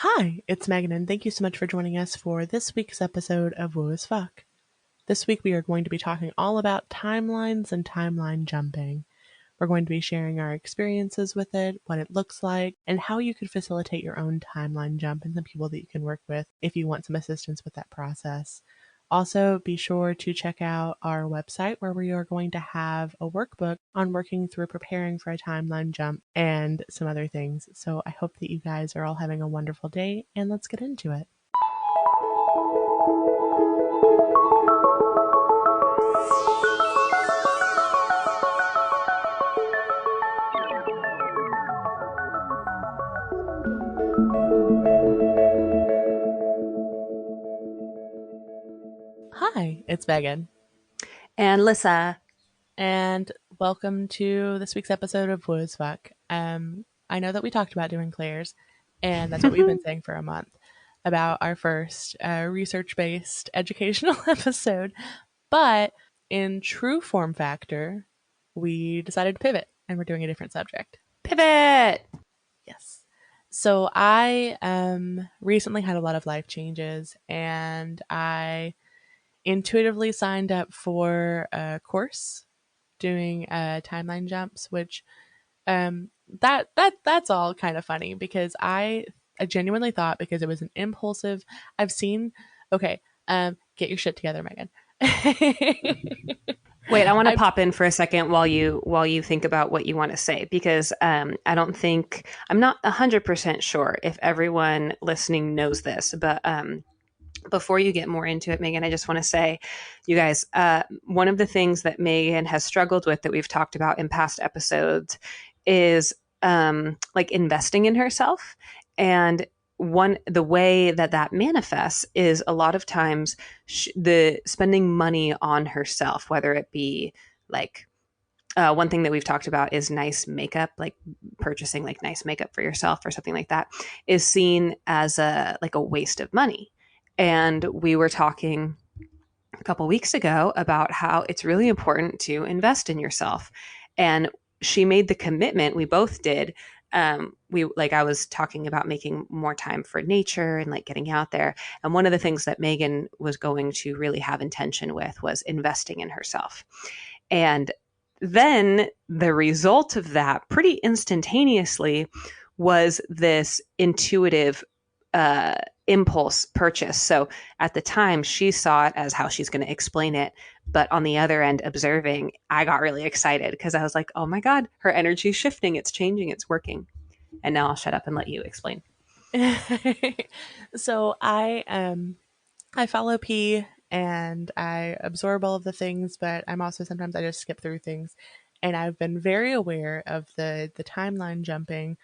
Hi, it's Megan, and thank you so much for joining us for this week's episode of WooAsFuck. This week we are going to be talking all about timelines and timeline jumping. We're going to be sharing our experiences with it, what it looks like, and how you could facilitate your own timeline jump and some people that you can work with if you want some assistance with that process. Also, be sure to check out our website where we are going to have a workbook on working through preparing for a timeline jump and some other things. So I hope that you guys are all having a wonderful day, and let's get into it. Hi, it's Megan. And Lissa. And welcome to this week's episode of WooAsFuck. I know that we talked about doing Claire's, and that's what we've been saying for a month about our first research-based educational episode. But in true form factor, we decided to pivot, and we're doing a different subject. Pivot! Yes. So I recently had a lot of life changes, and I intuitively signed up for a course doing timeline jumps, which that's all kind of funny because I genuinely thought, because it was an impulsive, I've seen, okay, get your shit together, Megan. Wait, I want to pop in for a second while you think about what you want to say, because I'm not 100% sure if everyone listening knows this, but before you get more into it, Megan, I just want to say, you guys, one of the things that Megan has struggled with that we've talked about in past episodes is like investing in herself. And the way that manifests is a lot of times the spending money on herself, whether it be like one thing that we've talked about is nice makeup, like purchasing like nice makeup for yourself or something like that is seen as a waste of money. And we were talking a couple weeks ago about how it's really important to invest in yourself. And she made the commitment, we both did. I was talking about making more time for nature and like getting out there. And one of the things that Megan was going to really have intention with was investing in herself. And then the result of that pretty instantaneously was this intuitive impulse purchase. So at the time she saw it as how she's going to explain it. But on the other end, observing, I got really excited because I was like, oh my God, her energy's shifting. It's changing. It's working. And now I'll shut up and let you explain. So I follow P and I absorb all of the things, but I'm also sometimes I just skip through things. And I've been very aware of the timeline jumping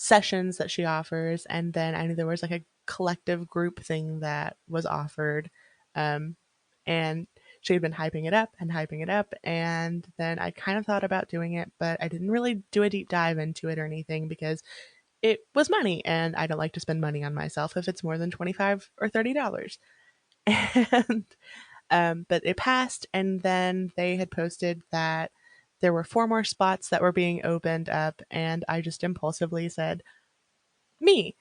sessions that she offers, and then I knew there was like a collective group thing that was offered, and she had been hyping it up, and then I kind of thought about doing it, but I didn't really do a deep dive into it or anything because it was money, and I don't like to spend money on myself if it's more than $25 or $30. And but it passed, and then they had posted that there were 4 more spots that were being opened up, and I just impulsively said, me.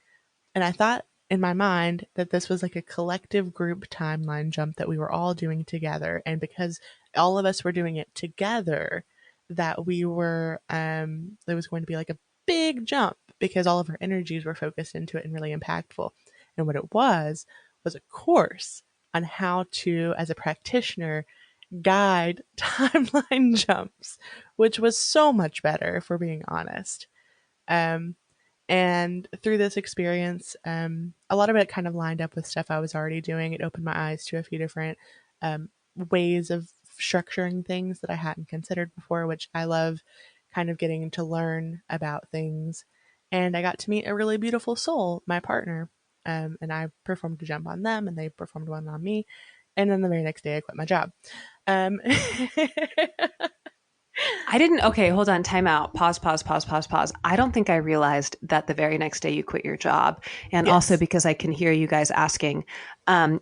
And I thought in my mind that this was like a collective group timeline jump that we were all doing together. And because all of us were doing it together, that we were, there was going to be like a big jump because all of our energies were focused into it and really impactful. And what it was a course on how to, as a practitioner, guide timeline jumps, which was so much better, if we're being honest. And through this experience, a lot of it kind of lined up with stuff I was already doing. It opened my eyes to a few different ways of structuring things that I hadn't considered before, which I love kind of getting to learn about things. And I got to meet a really beautiful soul, my partner, and I performed a jump on them, and they performed one on me. And then the very next day, I quit my job. Okay, hold on, time out, pause. I don't think I realized that the very next day you quit your job. And yes. Also because I can hear you guys asking,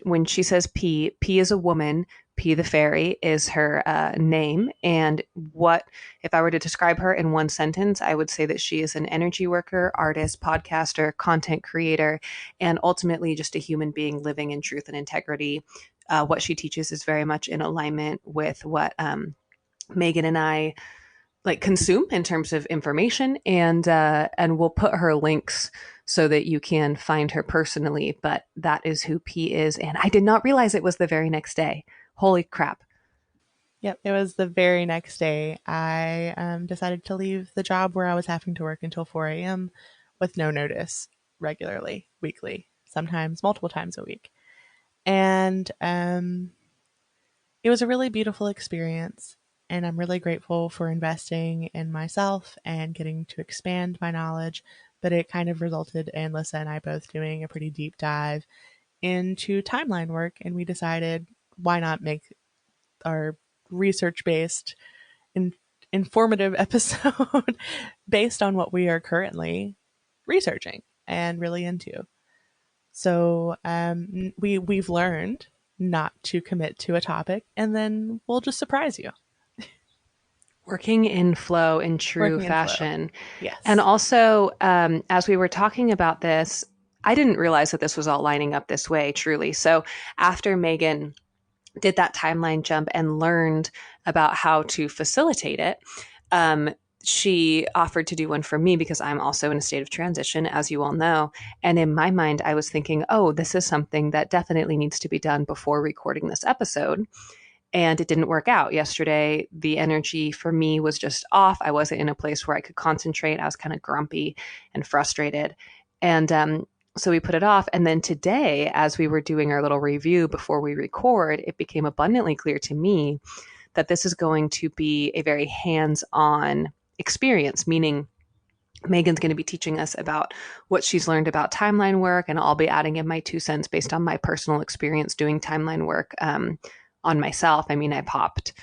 when she says P is a woman, P the Fairy is her name. And what, if I were to describe her in one sentence, I would say that she is an energy worker, artist, podcaster, content creator, and ultimately just a human being living in truth and integrity. What she teaches is very much in alignment with what Megan and I like consume in terms of information, and we'll put her links so that you can find her personally. But that is who P is, and I did not realize it was the very next day. Holy crap! Yep, it was the very next day. I decided to leave the job where I was having to work until 4 a.m. with no notice, regularly, weekly, sometimes multiple times a week. And it was a really beautiful experience. And I'm really grateful for investing in myself and getting to expand my knowledge. But it kind of resulted in Lissa and I both doing a pretty deep dive into timeline work. And we decided, why not make our research based, in- informative episode based on what we are currently researching and really into. So we've learned not to commit to a topic, and then we'll just surprise you. Working in flow in true Working in flow. fashion. And Yes. also, as we were talking about this, I didn't realize that this was all lining up this way, truly. So after Megan did that timeline jump and learned about how to facilitate it, um, she offered to do one for me because I'm also in a state of transition, as you all know. And in my mind, I was thinking, oh, this is something that definitely needs to be done before recording this episode. And it didn't work out. Yesterday, the energy for me was just off. I wasn't in a place where I could concentrate. I was kind of grumpy and frustrated. And so we put it off. And then today, as we were doing our little review before we record, it became abundantly clear to me that this is going to be a very hands-on experience, meaning Megan's going to be teaching us about what she's learned about timeline work, and I'll be adding in my 2 cents based on my personal experience doing timeline work on myself. I mean, I popped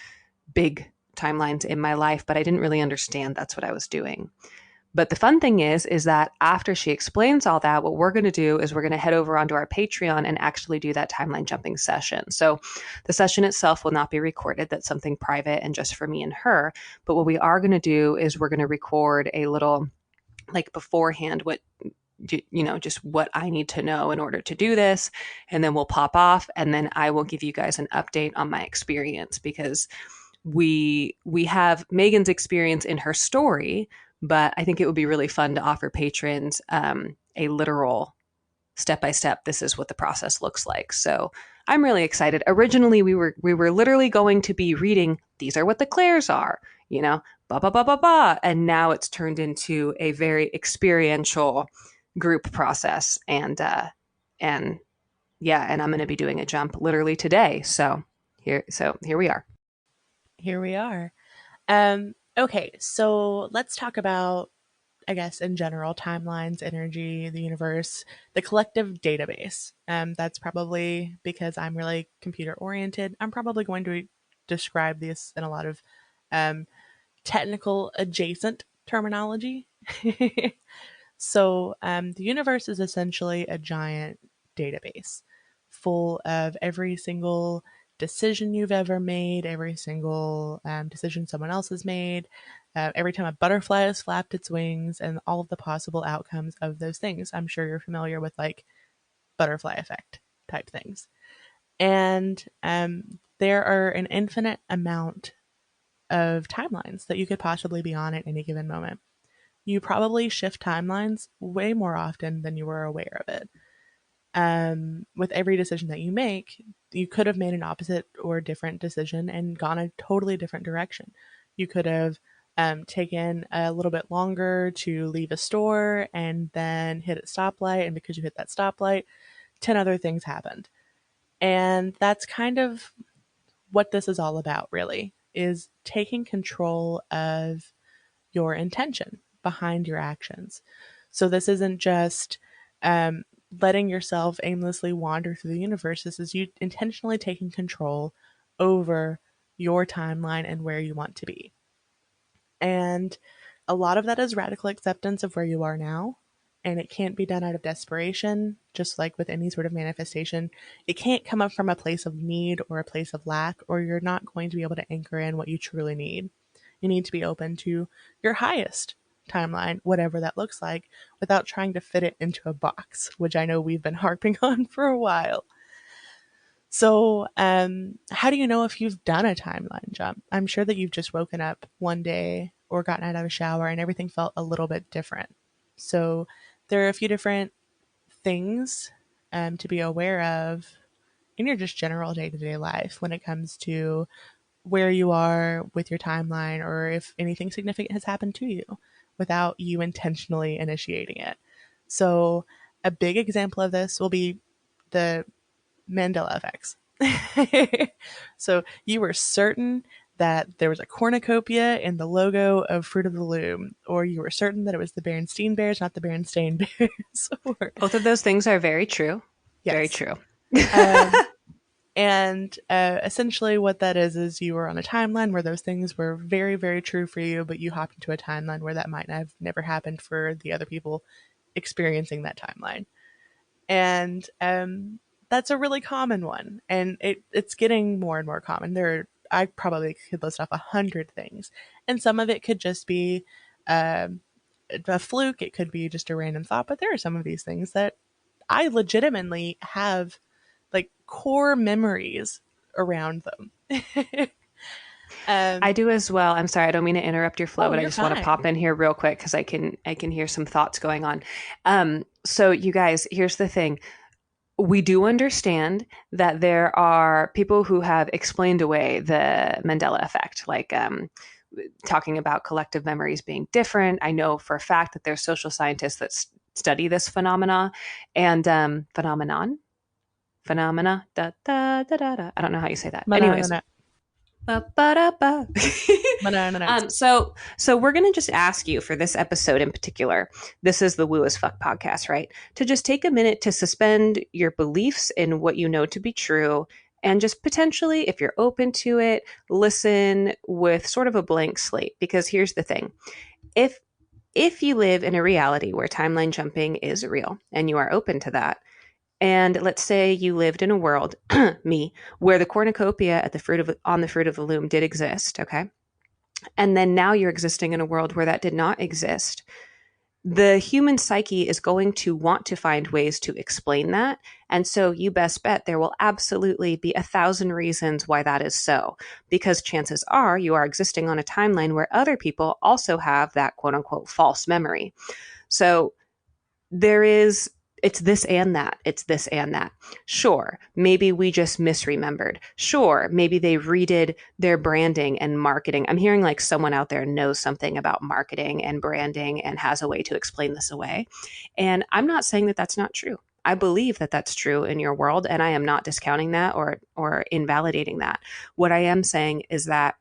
big timelines in my life, but I didn't really understand that's what I was doing. But the fun thing is that after she explains all that, what we're going to do is we're going to head over onto our Patreon and actually do that timeline jumping session. So the session itself will not be recorded. That's something private and just for me and her. But what we are going to do is we're going to record a little, like beforehand, what just what I need to know in order to do this. And then we'll pop off, and then I will give you guys an update on my experience, because we have Megan's experience in her story, but I think it would be really fun to offer patrons a literal step-by-step, this is what the process looks like. So I'm really excited. Originally, we were literally going to be reading, these are what the clairs are, blah, blah, blah, blah, blah. And now it's turned into a very experiential group process. And yeah, and I'm going to be doing a jump literally today. So here we are. Here we are. Okay, so let's talk about, I guess, in general, timelines, energy, the universe, the collective database. That's probably because I'm really computer oriented. I'm probably going to describe this in a lot of um, technical adjacent terminology. So, the universe is essentially a giant database full of every single decision you've ever made, every single decision someone else has made, every time a butterfly has flapped its wings, and all of the possible outcomes of those things. I'm sure you're familiar with like butterfly effect type things. And there are an infinite amount of timelines that you could possibly be on at any given moment. You probably shift timelines way more often than you were aware of it. With every decision that you make, you could have made an opposite or different decision and gone a totally different direction. You could have taken a little bit longer to leave a store and then hit a stoplight, and because you hit that stoplight, 10 other things happened. And that's kind of what this is all about, really, is taking control of your intention behind your actions. So this isn't just letting yourself aimlessly wander through the universe. This is you intentionally taking control over your timeline and where you want to be. And a lot of that is radical acceptance of where you are now. and it can't be done out of desperation, just like with any sort of manifestation. It can't come up from a place of need or a place of lack, or you're not going to be able to anchor in what you truly need. You need to be open to your highest timeline, whatever that looks like, without trying to fit it into a box, which I know we've been harping on for a while. So, how do you know if you've done a timeline jump? I'm sure that you've just woken up one day or gotten out of a shower and everything felt a little bit different. So, there are a few different things to be aware of in your just general day to day life when it comes to where you are with your timeline or if anything significant has happened to you without you intentionally initiating it. So, a big example of this will be the Mandela Effects. So you were certain that there was a cornucopia in the logo of Fruit of the Loom, or you were certain that it was the Berenstain Bears, not the Berenstain Bears. Or, Both of those things are very true. Very yes. true. And essentially, what that is you were on a timeline where those things were very, very true for you, but you hopped into a timeline where that might have never happened for the other people experiencing that timeline. And that's a really common one, and it's getting more and more common. I probably could list off 100 things, and some of it could just be a fluke. It could be just a random thought, but there are some of these things that I legitimately have like core memories around them. I do as well. I'm sorry, I don't mean to interrupt your flow, but I just want to fine. pop in here real quick because I can hear some thoughts going on. So you guys, here's the thing. We do understand that there are people who have explained away the Mandela effect, like talking about collective memories being different. I know for a fact that there's social scientists that study this phenomena and phenomena. Da, da, da, da, da. I don't know how you say that. Anyways. Ba, ba, da, ba. So we're going to just ask you for this episode in particular. This is the WooAsFuck podcast, right? To just take a minute to suspend your beliefs in what you know to be true and just potentially, if you're open to it, listen with sort of a blank slate. Because here's the thing. If you live in a reality where timeline jumping is real and you are open to that, and let's say you lived in a world, me, where the cornucopia at on the fruit of the loom did exist, okay? And then now you're existing in a world where that did not exist. The human psyche is going to want to find ways to explain that. And so you best bet there will absolutely be 1,000 reasons why that is so, because chances are you are existing on a timeline where other people also have that quote unquote false memory. So it's this and that. It's this and that. Sure, maybe we just misremembered. Sure, maybe they redid their branding and marketing. I'm hearing like someone out there knows something about marketing and branding and has a way to explain this away. And I'm not saying that that's not true. I believe that that's true in your world, and I am not discounting that or invalidating that. What I am saying is that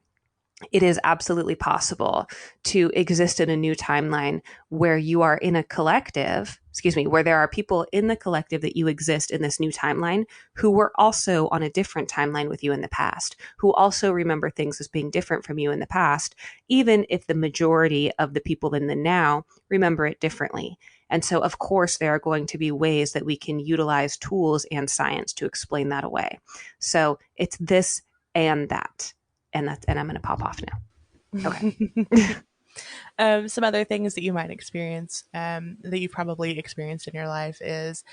it is absolutely possible to exist in a new timeline where you are in a collective, where there are people in the collective that you exist in this new timeline who were also on a different timeline with you in the past, who also remember things as being different from you in the past, even if the majority of the people in the now remember it differently. And so, of course, there are going to be ways that we can utilize tools and science to explain that away. So it's this and that. And I'm going to pop off now. Okay. Some other things that you might experience that you've probably experienced in your life is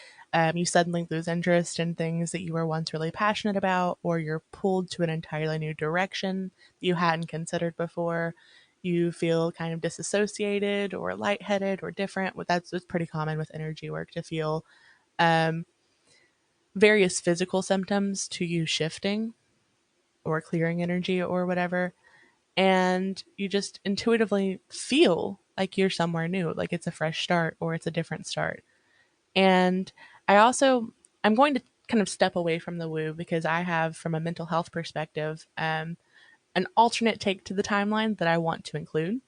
you suddenly lose interest in things that you were once really passionate about, or you're pulled to an entirely new direction that you hadn't considered before. You feel kind of disassociated or lightheaded or different. That's pretty common with energy work to feel various physical symptoms to you shifting or clearing energy or whatever. And you just intuitively feel like you're somewhere new, like it's a fresh start or it's a different start. And I'm going to kind of step away from the woo because I have, from a mental health perspective, an alternate take to the timeline that I want to include.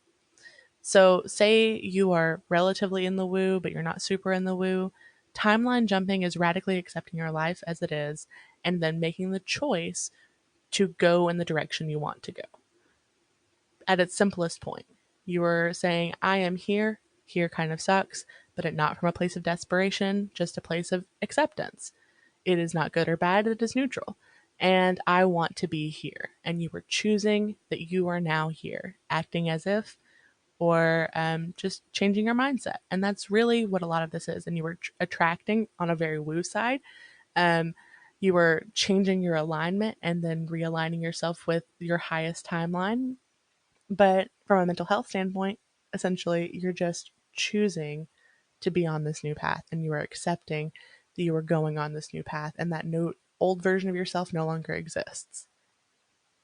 So, say you are relatively in the woo, but you're not super in the woo. Timeline jumping is radically accepting your life as it is and then making the choice to go in the direction you want to go. At its simplest point, you are saying, I am here kind of sucks, but not from a place of desperation, just a place of acceptance. It is not good or bad, it is neutral. And I want to be here. And you were choosing that you are now here, acting as if, or just changing your mindset. And that's really what a lot of this is. And you were attracting on a very woo side. Um, you were changing your alignment and then realigning yourself with your highest timeline. But from a mental health standpoint, essentially, you're just choosing to be on this new path and you are accepting that you are going on this new path and that no old version of yourself no longer exists.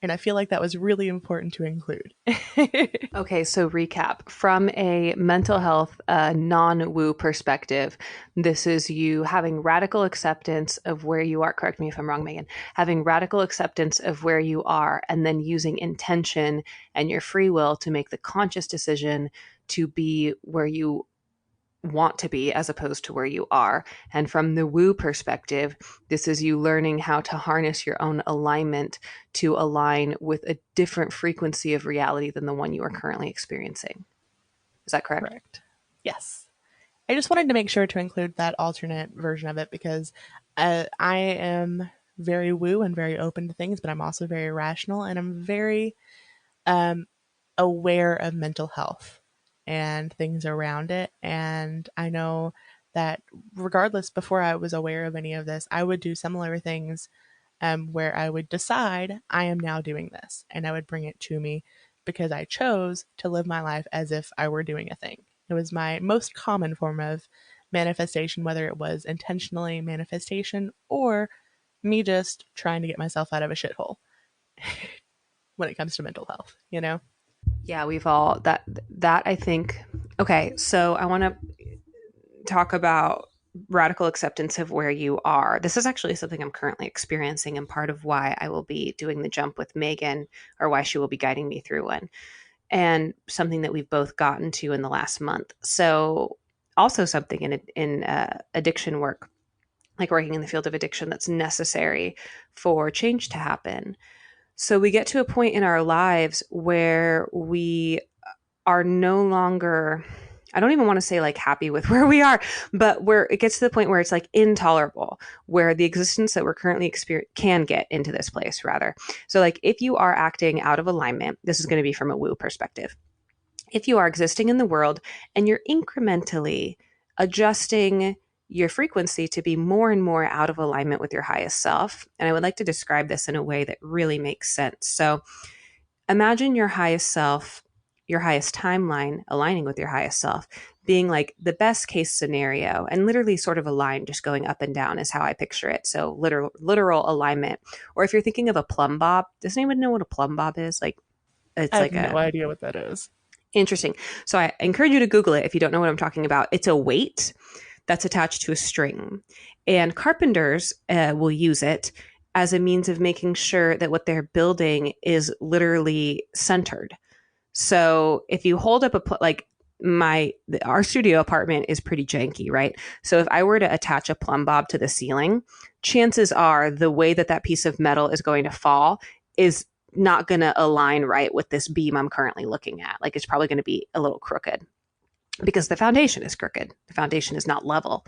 And I feel like that was really important to include. Okay, so recap. From a mental health non-woo perspective, this is you having radical acceptance of where you are. Correct me if I'm wrong, Megan. Having radical acceptance of where you are and then using intention and your free will to make the conscious decision to be where you want to be as opposed to where you are. And from the woo perspective, this is you learning how to harness your own alignment to align with a different frequency of reality than the one you are currently experiencing. Is that correct? Correct. Yes. I just wanted to make sure to include that alternate version of it because I am very woo and very open to things, but I'm also very rational and I'm very aware of mental health and things around it. And I know that regardless, before I was aware of any of this, I would do similar things where I would decide I am now doing this and I would bring it to me because I chose to live my life as if I were doing a thing. It was my most common form of manifestation, whether it was intentionally manifestation or me just trying to get myself out of a shithole when it comes to mental health, you know? Yeah, we've all that I think. Okay, so I want to talk about radical acceptance of where you are. This is actually something I'm currently experiencing and part of why I will be doing the jump with Megan, or why she will be guiding me through one, and something that we've both gotten to in the last month. So also something in addiction work, like working in the field of addiction, that's necessary for change to happen. So we get to a point in our lives where we are no longer, I don't even want to say like happy with where we are, but where it gets to the point where it's like intolerable, where the existence that we're currently experiencing can get into this place rather. So like if you are acting out of alignment, this is going to be from a woo perspective. If you are existing in the world and you're incrementally adjusting your frequency to be more and more out of alignment with your highest self. And I would like to describe this in a way that really makes sense. So imagine your highest self, your highest timeline aligning with your highest self being like the best case scenario, and literally sort of a line just going up and down is how I picture it. So literal alignment. Or if you're thinking of a plumb bob, does anyone know what a plumb bob is? Like it's I like have no idea what that is. Interesting. So I encourage you to Google it if you don't know what I'm talking about. It's a weight that's attached to a string. And carpenters will use it as a means of making sure that what they're building is literally centered. So if you hold up our studio apartment is pretty janky, right? So if I were to attach a plumb bob to the ceiling, chances are the way that piece of metal is going to fall is not going to align right with this beam I'm currently looking at. Like it's probably going to be a little crooked because the foundation is crooked. The foundation is not level.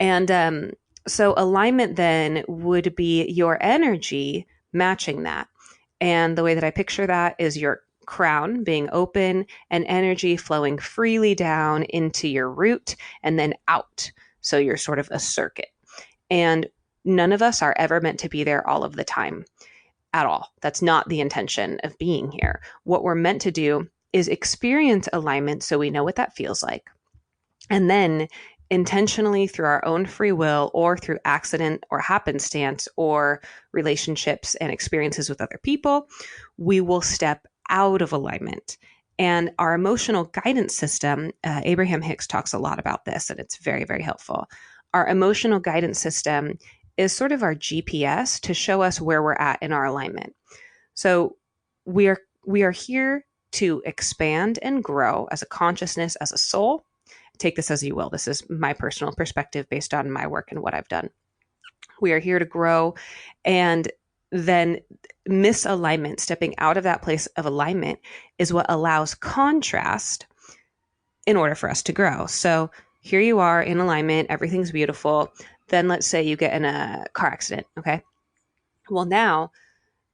And so alignment then would be your energy matching that. And the way that I picture that is your crown being open and energy flowing freely down into your root and then out. So you're sort of a circuit. And none of us are ever meant to be there all of the time at all. That's not the intention of being here. What we're meant to do is experience alignment so we know what that feels like. And then intentionally through our own free will or through accident or happenstance or relationships and experiences with other people, we will step out of alignment. And our emotional guidance system, Abraham Hicks talks a lot about this, and it's very, very helpful. Our emotional guidance system is sort of our GPS to show us where we're at in our alignment. So we are here to expand and grow as a consciousness, as a soul. Take this as you will. This is my personal perspective based on my work and what I've done. We are here to grow, and then misalignment, stepping out of that place of alignment, is what allows contrast in order for us to grow. So Here you are in alignment, everything's beautiful. Then let's say you get in a car accident, okay? Well, now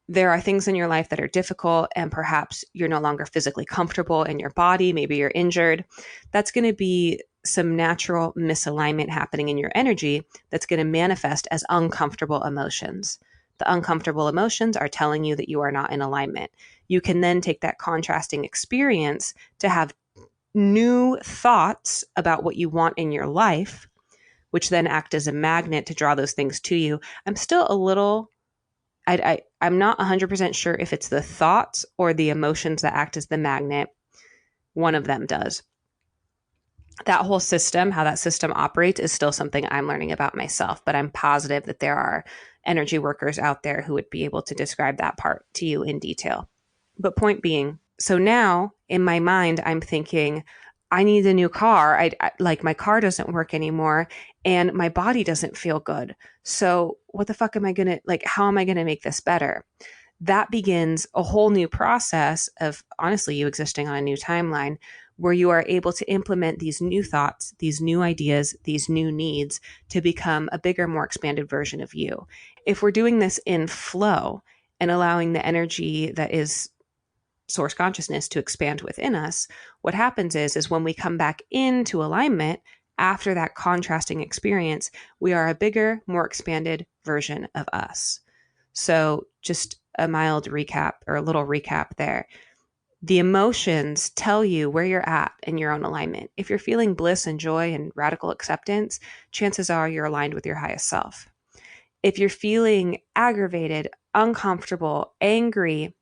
there are things in your life that are difficult, and perhaps you're no longer physically comfortable in your body. Maybe you're injured. That's going to be some natural misalignment happening in your energy that's going to manifest as uncomfortable emotions. The uncomfortable emotions are telling you that you are not in alignment. You can then take that contrasting experience to have new thoughts about what you want in your life, which then act as a magnet to draw those things to you. I'm still a little I'm not 100% sure if it's the thoughts or the emotions that act as the magnet. One of them does. That whole system, how that system operates, is still something I'm learning about myself, but I'm positive that there are energy workers out there who would be able to describe that part to you in detail. But point being, so now in my mind, I'm thinking, I need a new car. Like my car doesn't work anymore and my body doesn't feel good. So what the fuck am I going to, like, how am I going to make this better? That begins a whole new process of honestly you existing on a new timeline where you are able to implement these new thoughts, these new ideas, these new needs to become a bigger, more expanded version of you. If we're doing this in flow and allowing the energy that is source consciousness to expand within us, what happens is when we come back into alignment after that contrasting experience, we are a bigger, more expanded version of us. So just a mild recap or a little recap there. The emotions tell you where you're at in your own alignment. If you're feeling bliss and joy and radical acceptance, chances are you're aligned with your highest self. If you're feeling aggravated, uncomfortable, angry,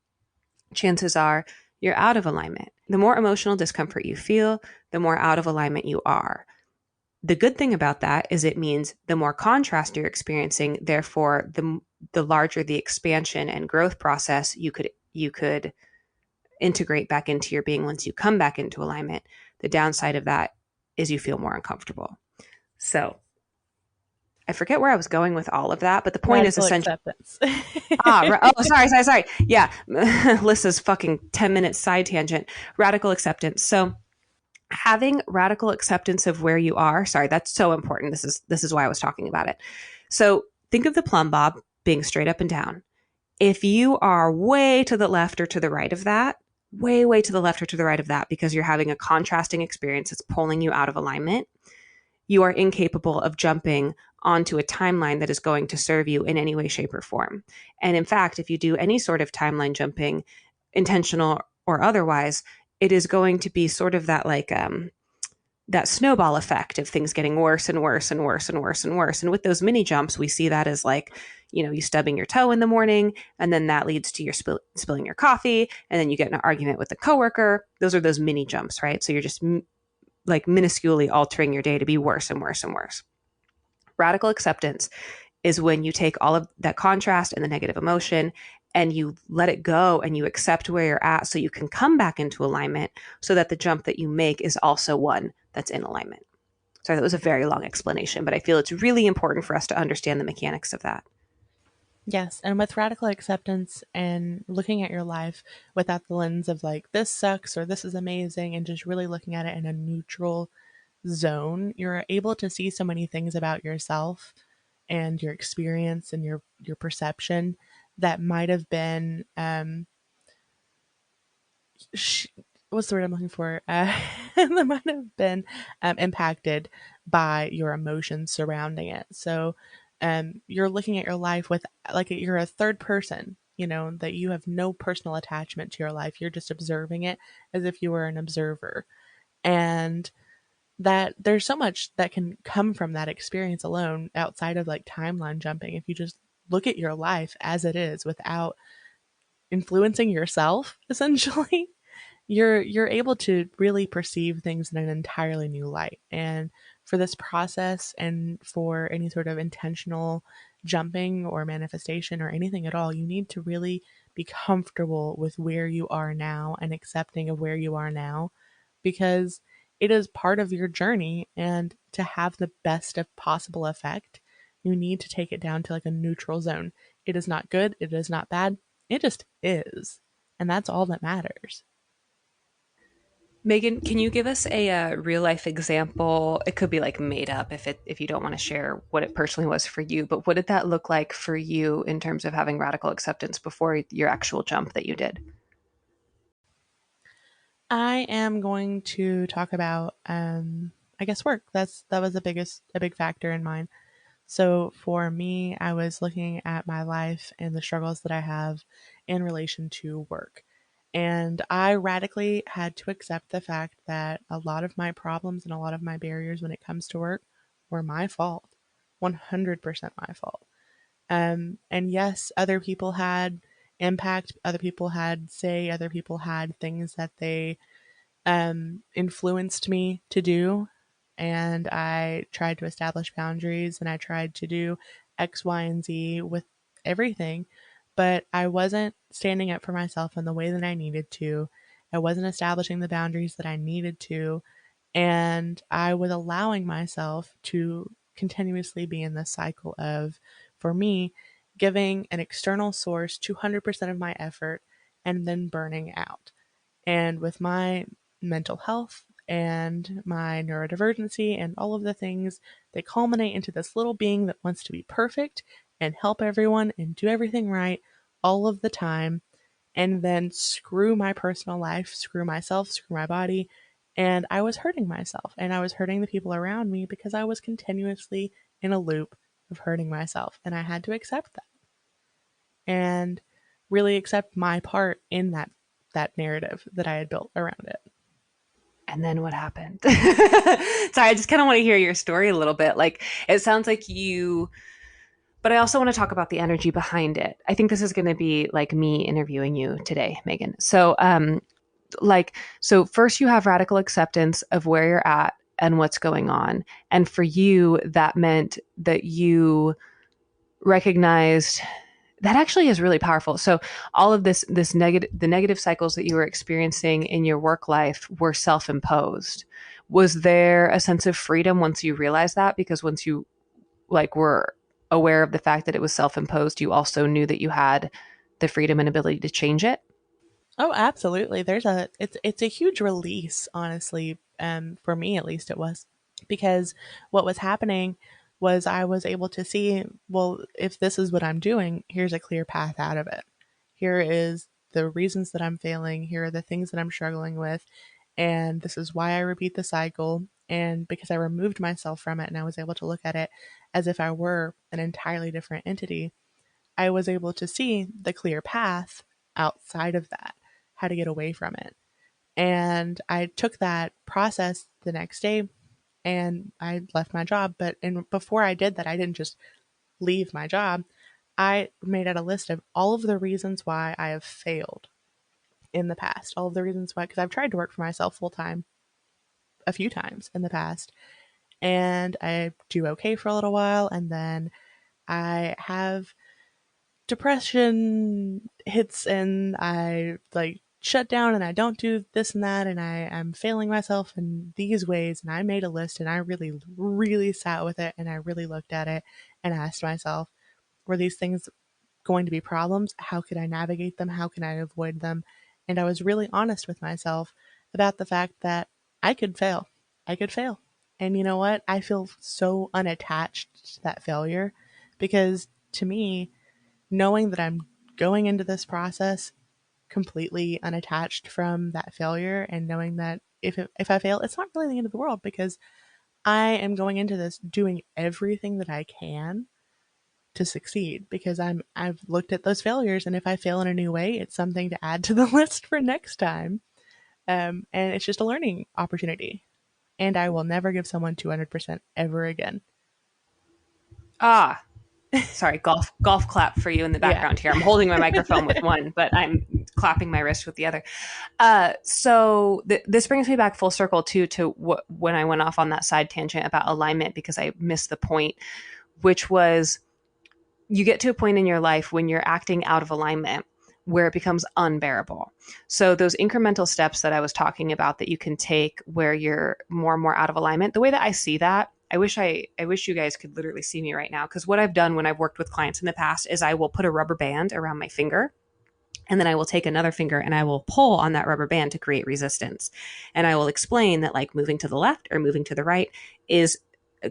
chances are you're out of alignment. The more emotional discomfort you feel, the more out of alignment you are. The good thing about that is it means the more contrast you're experiencing, therefore the larger the expansion and growth process you could integrate back into your being once you come back into alignment. The downside of that is you feel more uncomfortable. So I forget where I was going with all of that, but the point is Radical essentially acceptance. sorry. Yeah. Lissa's fucking 10-minute side tangent. Radical acceptance. So having radical acceptance of where you are, sorry, that's so important. This is why I was talking about it. So think of the plumb bob being straight up and down. If you are way to the left or to the right of that, way to the left or to the right of that, because you're having a contrasting experience that's pulling you out of alignment, you are incapable of jumping onto a timeline that is going to serve you in any way, shape, or form. And in fact, if you do any sort of timeline jumping, intentional or otherwise, it is going to be sort of that like that snowball effect of things getting worse and worse and worse and worse and worse. And with those mini jumps, we see that as like, you stubbing your toe in the morning, and then that leads to your spilling your coffee, and then you get in an argument with a coworker. Those are those mini jumps, right? So you're just like minusculely altering your day to be worse and worse and worse. Radical acceptance is when you take all of that contrast and the negative emotion and you let it go and you accept where you're at so you can come back into alignment so that the jump that you make is also one that's in alignment. Sorry, that was a very long explanation, but I feel it's really important for us to understand the mechanics of that. Yes, and with radical acceptance and looking at your life without the lens of like, this sucks or this is amazing, and just really looking at it in a neutral zone, you're able to see so many things about yourself and your experience and your perception that might have been what's the word I'm looking for? That might have been impacted by your emotions surrounding it. So you're looking at your life with like you're a third person, that you have no personal attachment to your life. You're just observing it as if you were an observer. And that there's so much that can come from that experience alone outside of like timeline jumping. If you just look at your life as it is without influencing yourself, essentially, you're able to really perceive things in an entirely new light. And for this process and for any sort of intentional jumping or manifestation or anything at all, you need to really be comfortable with where you are now and accepting of where you are now, because it is part of your journey. And to have the best of possible effect, you need to take it down to like a neutral zone. It is not good, it is not bad, it just is. And that's all that matters. Megan, can you give us a real life example? It could be like made up if you don't want to share what it personally was for you, but what did that look like for you in terms of having radical acceptance before your actual jump that you did? I am going to talk about, I guess, work. That was a big factor in mine. So for me, I was looking at my life and the struggles that I have in relation to work. And I radically had to accept the fact that a lot of my problems and a lot of my barriers when it comes to work were my fault. 100% my fault. And yes, other people had impact, other people had say, other people had things that they influenced me to do. And I tried to establish boundaries and I tried to do X, Y, and Z with everything. But I wasn't standing up for myself in the way that I needed to. I wasn't establishing the boundaries that I needed to. And I was allowing myself to continuously be in this cycle of, for me, giving an external source 200% of my effort and then burning out. And with my mental health and my neurodivergency and all of the things, they culminate into this little being that wants to be perfect and help everyone and do everything right all of the time, and then screw my personal life, screw myself, screw my body. And I was hurting myself and I was hurting the people around me because I was continuously in a loop of hurting myself. And I had to accept that and really accept my part in that narrative that I had built around it. And then what happened? Sorry, I just kind of want to hear your story a little bit. Like, it sounds like you, but I also want to talk about the energy behind it. I think this is going to be like me interviewing you today, Megan. So first you have radical acceptance of where you're at and what's going on. And for you, that meant that you recognized that actually is really powerful. So all of this negative, the negative cycles that you were experiencing in your work life were self-imposed. Was there a sense of freedom once you realized that? Because once you were aware of the fact that it was self-imposed, you also knew that you had the freedom and ability to change it. Oh, absolutely. It's a huge release, honestly. For me at least it was. Because what was happening was I was able to see, well, if this is what I'm doing, here's a clear path out of it. Here is the reasons that I'm failing, here are the things that I'm struggling with, and this is why I repeat the cycle. And because I removed myself from it and I was able to look at it as if I were an entirely different entity, I was able to see the clear path outside of that, how to get away from it. And I took that process the next day and I left my job. But before I did that, I didn't just leave my job. I made out a list of all of the reasons why I have failed in the past, all of the reasons why, because I've tried to work for myself full time a few times in the past, and I do okay for a little while, and then I have depression hits and I like shut down and I don't do this and that and I'm failing myself in these ways. And I made a list and I really, really sat with it and I really looked at it and asked myself, were these things going to be problems? How could I navigate them? How can I avoid them? And I was really honest with myself about the fact that I could fail. I could fail. And you know what? I feel so unattached to that failure because to me, knowing that I'm going into this process completely unattached from that failure and knowing that if I fail, it's not really the end of the world because I am going into this doing everything that I can to succeed because I've looked at those failures and if I fail in a new way, it's something to add to the list for next time. And it's just a learning opportunity. And I will never give someone 200% ever again. Ah, sorry, golf clap for you in the Yeah. background here. I'm holding my microphone with one, but I'm clapping my wrist with the other. This brings me back full circle too to when I went off on that side tangent about alignment because I missed the point, which was you get to a point in your life when you're acting out of alignment where it becomes unbearable. So those incremental steps that I was talking about that you can take where you're more and more out of alignment, the way that I see that, I wish you guys could literally see me right now because what I've done when I've worked with clients in the past is I will put a rubber band around my finger And then I will take another finger and I will pull on that rubber band to create resistance. And I will explain that like moving to the left or moving to the right is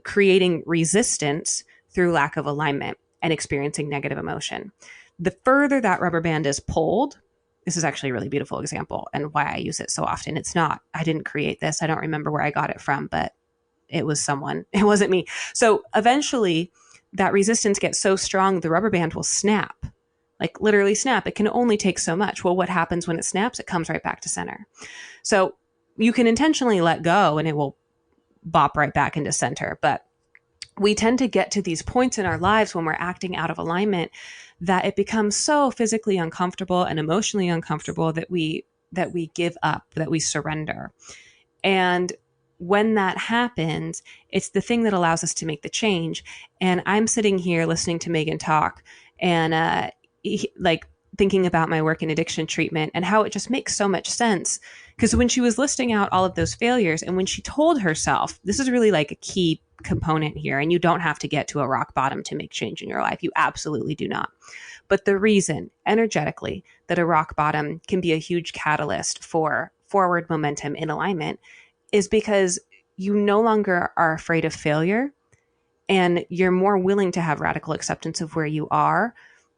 creating resistance through lack of alignment and experiencing negative emotion. The further that rubber band is pulled, this is actually a really beautiful example and why I use it so often. It's not, I didn't create this. I don't remember where I got it from, but it was someone. It wasn't me. So eventually that resistance gets so strong, the rubber band will snap, like literally snap. It can only take so much. Well, what happens when it snaps? It comes right back to center. So you can intentionally let go and it will bop right back into center. But we tend to get to these points in our lives when we're acting out of alignment that it becomes so physically uncomfortable and emotionally uncomfortable that we give up, that we surrender. And when that happens, it's the thing that allows us to make the change. And I'm sitting here listening to Megan talk and like thinking about my work in addiction treatment and how it just makes so much sense. Because when she was listing out all of those failures and when she told herself, this is really like a key component here, and you don't have to get to a rock bottom to make change in your life. You absolutely do not. But the reason energetically that a rock bottom can be a huge catalyst for forward momentum in alignment is because you no longer are afraid of failure and you're more willing to have radical acceptance of where you are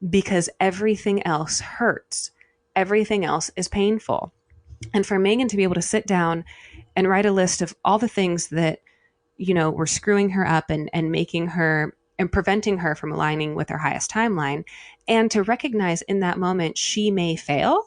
because everything else hurts. Everything else is painful. And for Megan to be able to sit down and write a list of all the things that, you know, were screwing her up and making her and preventing her from aligning with her highest timeline, and to recognize in that moment she may fail,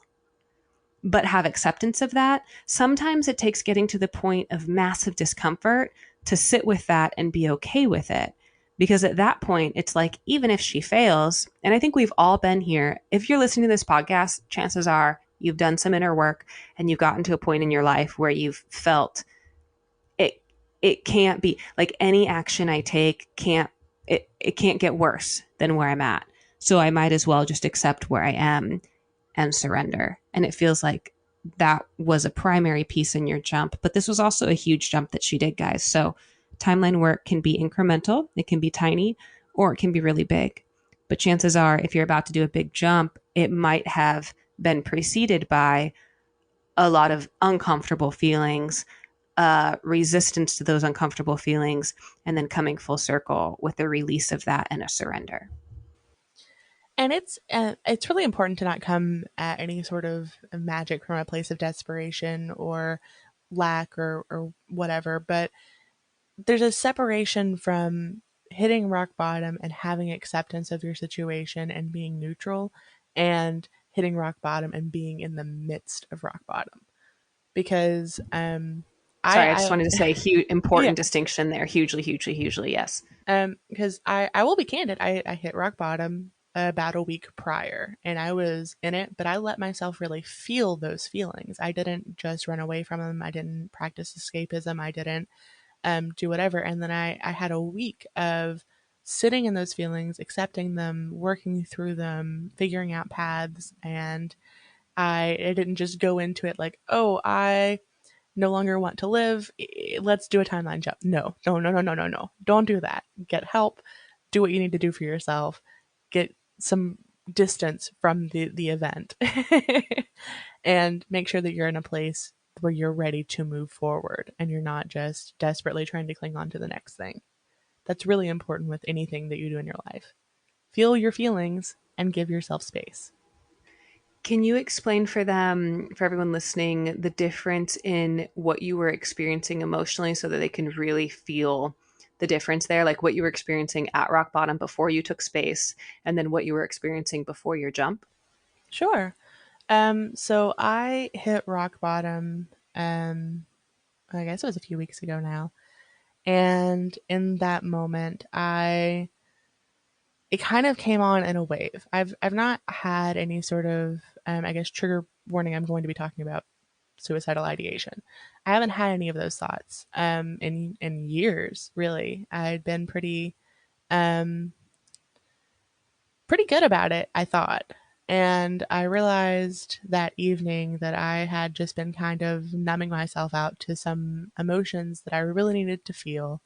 but have acceptance of that. Sometimes it takes getting to the point of massive discomfort to sit with that and be okay with it. Because at that point, it's like, even if she fails, and I think we've all been here, if you're listening to this podcast, chances are you've done some inner work and you've gotten to a point in your life where you've felt it can't be like any action I take it can't get worse than where I'm at. So I might as well just accept where I am and surrender. And it feels like that was a primary piece in your jump, but this was also a huge jump that she did, guys. So timeline work can be incremental, it can be tiny, or it can be really big. But chances are, if you're about to do a big jump, it might have been preceded by a lot of uncomfortable feelings, resistance to those uncomfortable feelings, and then coming full circle with the release of that and a surrender. And it's really important to not come at any sort of magic from a place of desperation or lack or whatever, but there's a separation from hitting rock bottom and having acceptance of your situation and being neutral, and hitting rock bottom and being in the midst of rock bottom. Because Sorry, I just I wanted to say huge yeah, important distinction there. Hugely, hugely, hugely, yes. because I will be candid. I hit rock bottom about a week prior and I was in it, but I let myself really feel those feelings. I didn't just run away from them. I didn't practice escapism. I didn't do whatever. And then I had a week of sitting in those feelings, accepting them, working through them, figuring out paths. And I didn't just go into it like, oh, I no longer want to live. Let's do a timeline jump. No, no, no, no, no, no, no. Don't do that. Get help. Do what you need to do for yourself. Get some distance from the event and make sure that you're in a place where you're ready to move forward and you're not just desperately trying to cling on to the next thing. That's really important with anything that you do in your life. Feel your feelings and give yourself space. Can you explain for them, for everyone listening, the difference in what you were experiencing emotionally so that they can really feel the difference there? Like what you were experiencing at rock bottom before you took space, and then what you were experiencing before your jump? Sure. So I hit rock bottom, I guess it was a few weeks ago now. And in that moment, it kind of came on in a wave. I've not had any sort of I guess trigger warning. I'm going to be talking about suicidal ideation. I haven't had any of those thoughts in years. Really, I'd been um, pretty good about it, I thought. And I realized that evening that I had just been kind of numbing myself out to some emotions that I really needed to feel.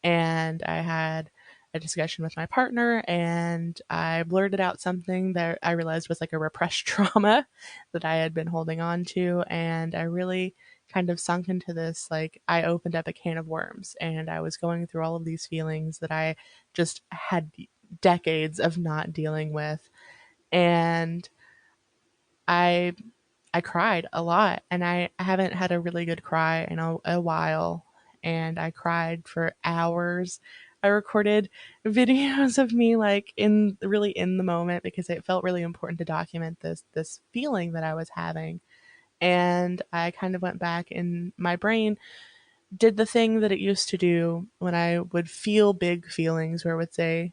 And I had a discussion with my partner, and I blurted out something that I realized was like a repressed trauma that I had been holding on to. And I really kind of sunk into this, like, I opened up a can of worms, and I was going through all of these feelings that I just had decades of not dealing with. And I I cried a lot, and I haven't had a really good cry in a while, and I cried for hours. I recorded videos of me, like, in really in the moment, because it felt really important to document this feeling that I was having. And I kind of went back in my brain, did the thing that it used to do when I would feel big feelings, where it would say,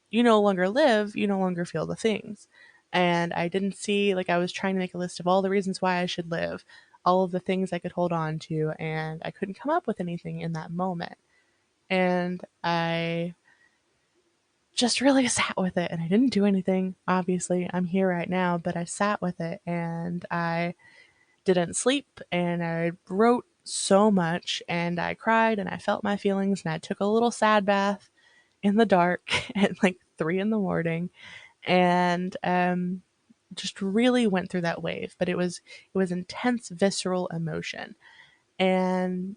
you no longer live, you no longer feel the things. And I didn't see, like, I was trying to make a list of all the reasons why I should live, all of the things I could hold on to, and I couldn't come up with anything in that moment. And I just really sat with it, and I didn't do anything. Obviously, I'm here right now, but I sat with it, and I didn't sleep, and I wrote so much, and I cried, and I felt my feelings, and I took a little sad bath in the dark at like 3 in the morning, and just really went through that wave. But it was intense, visceral emotion, and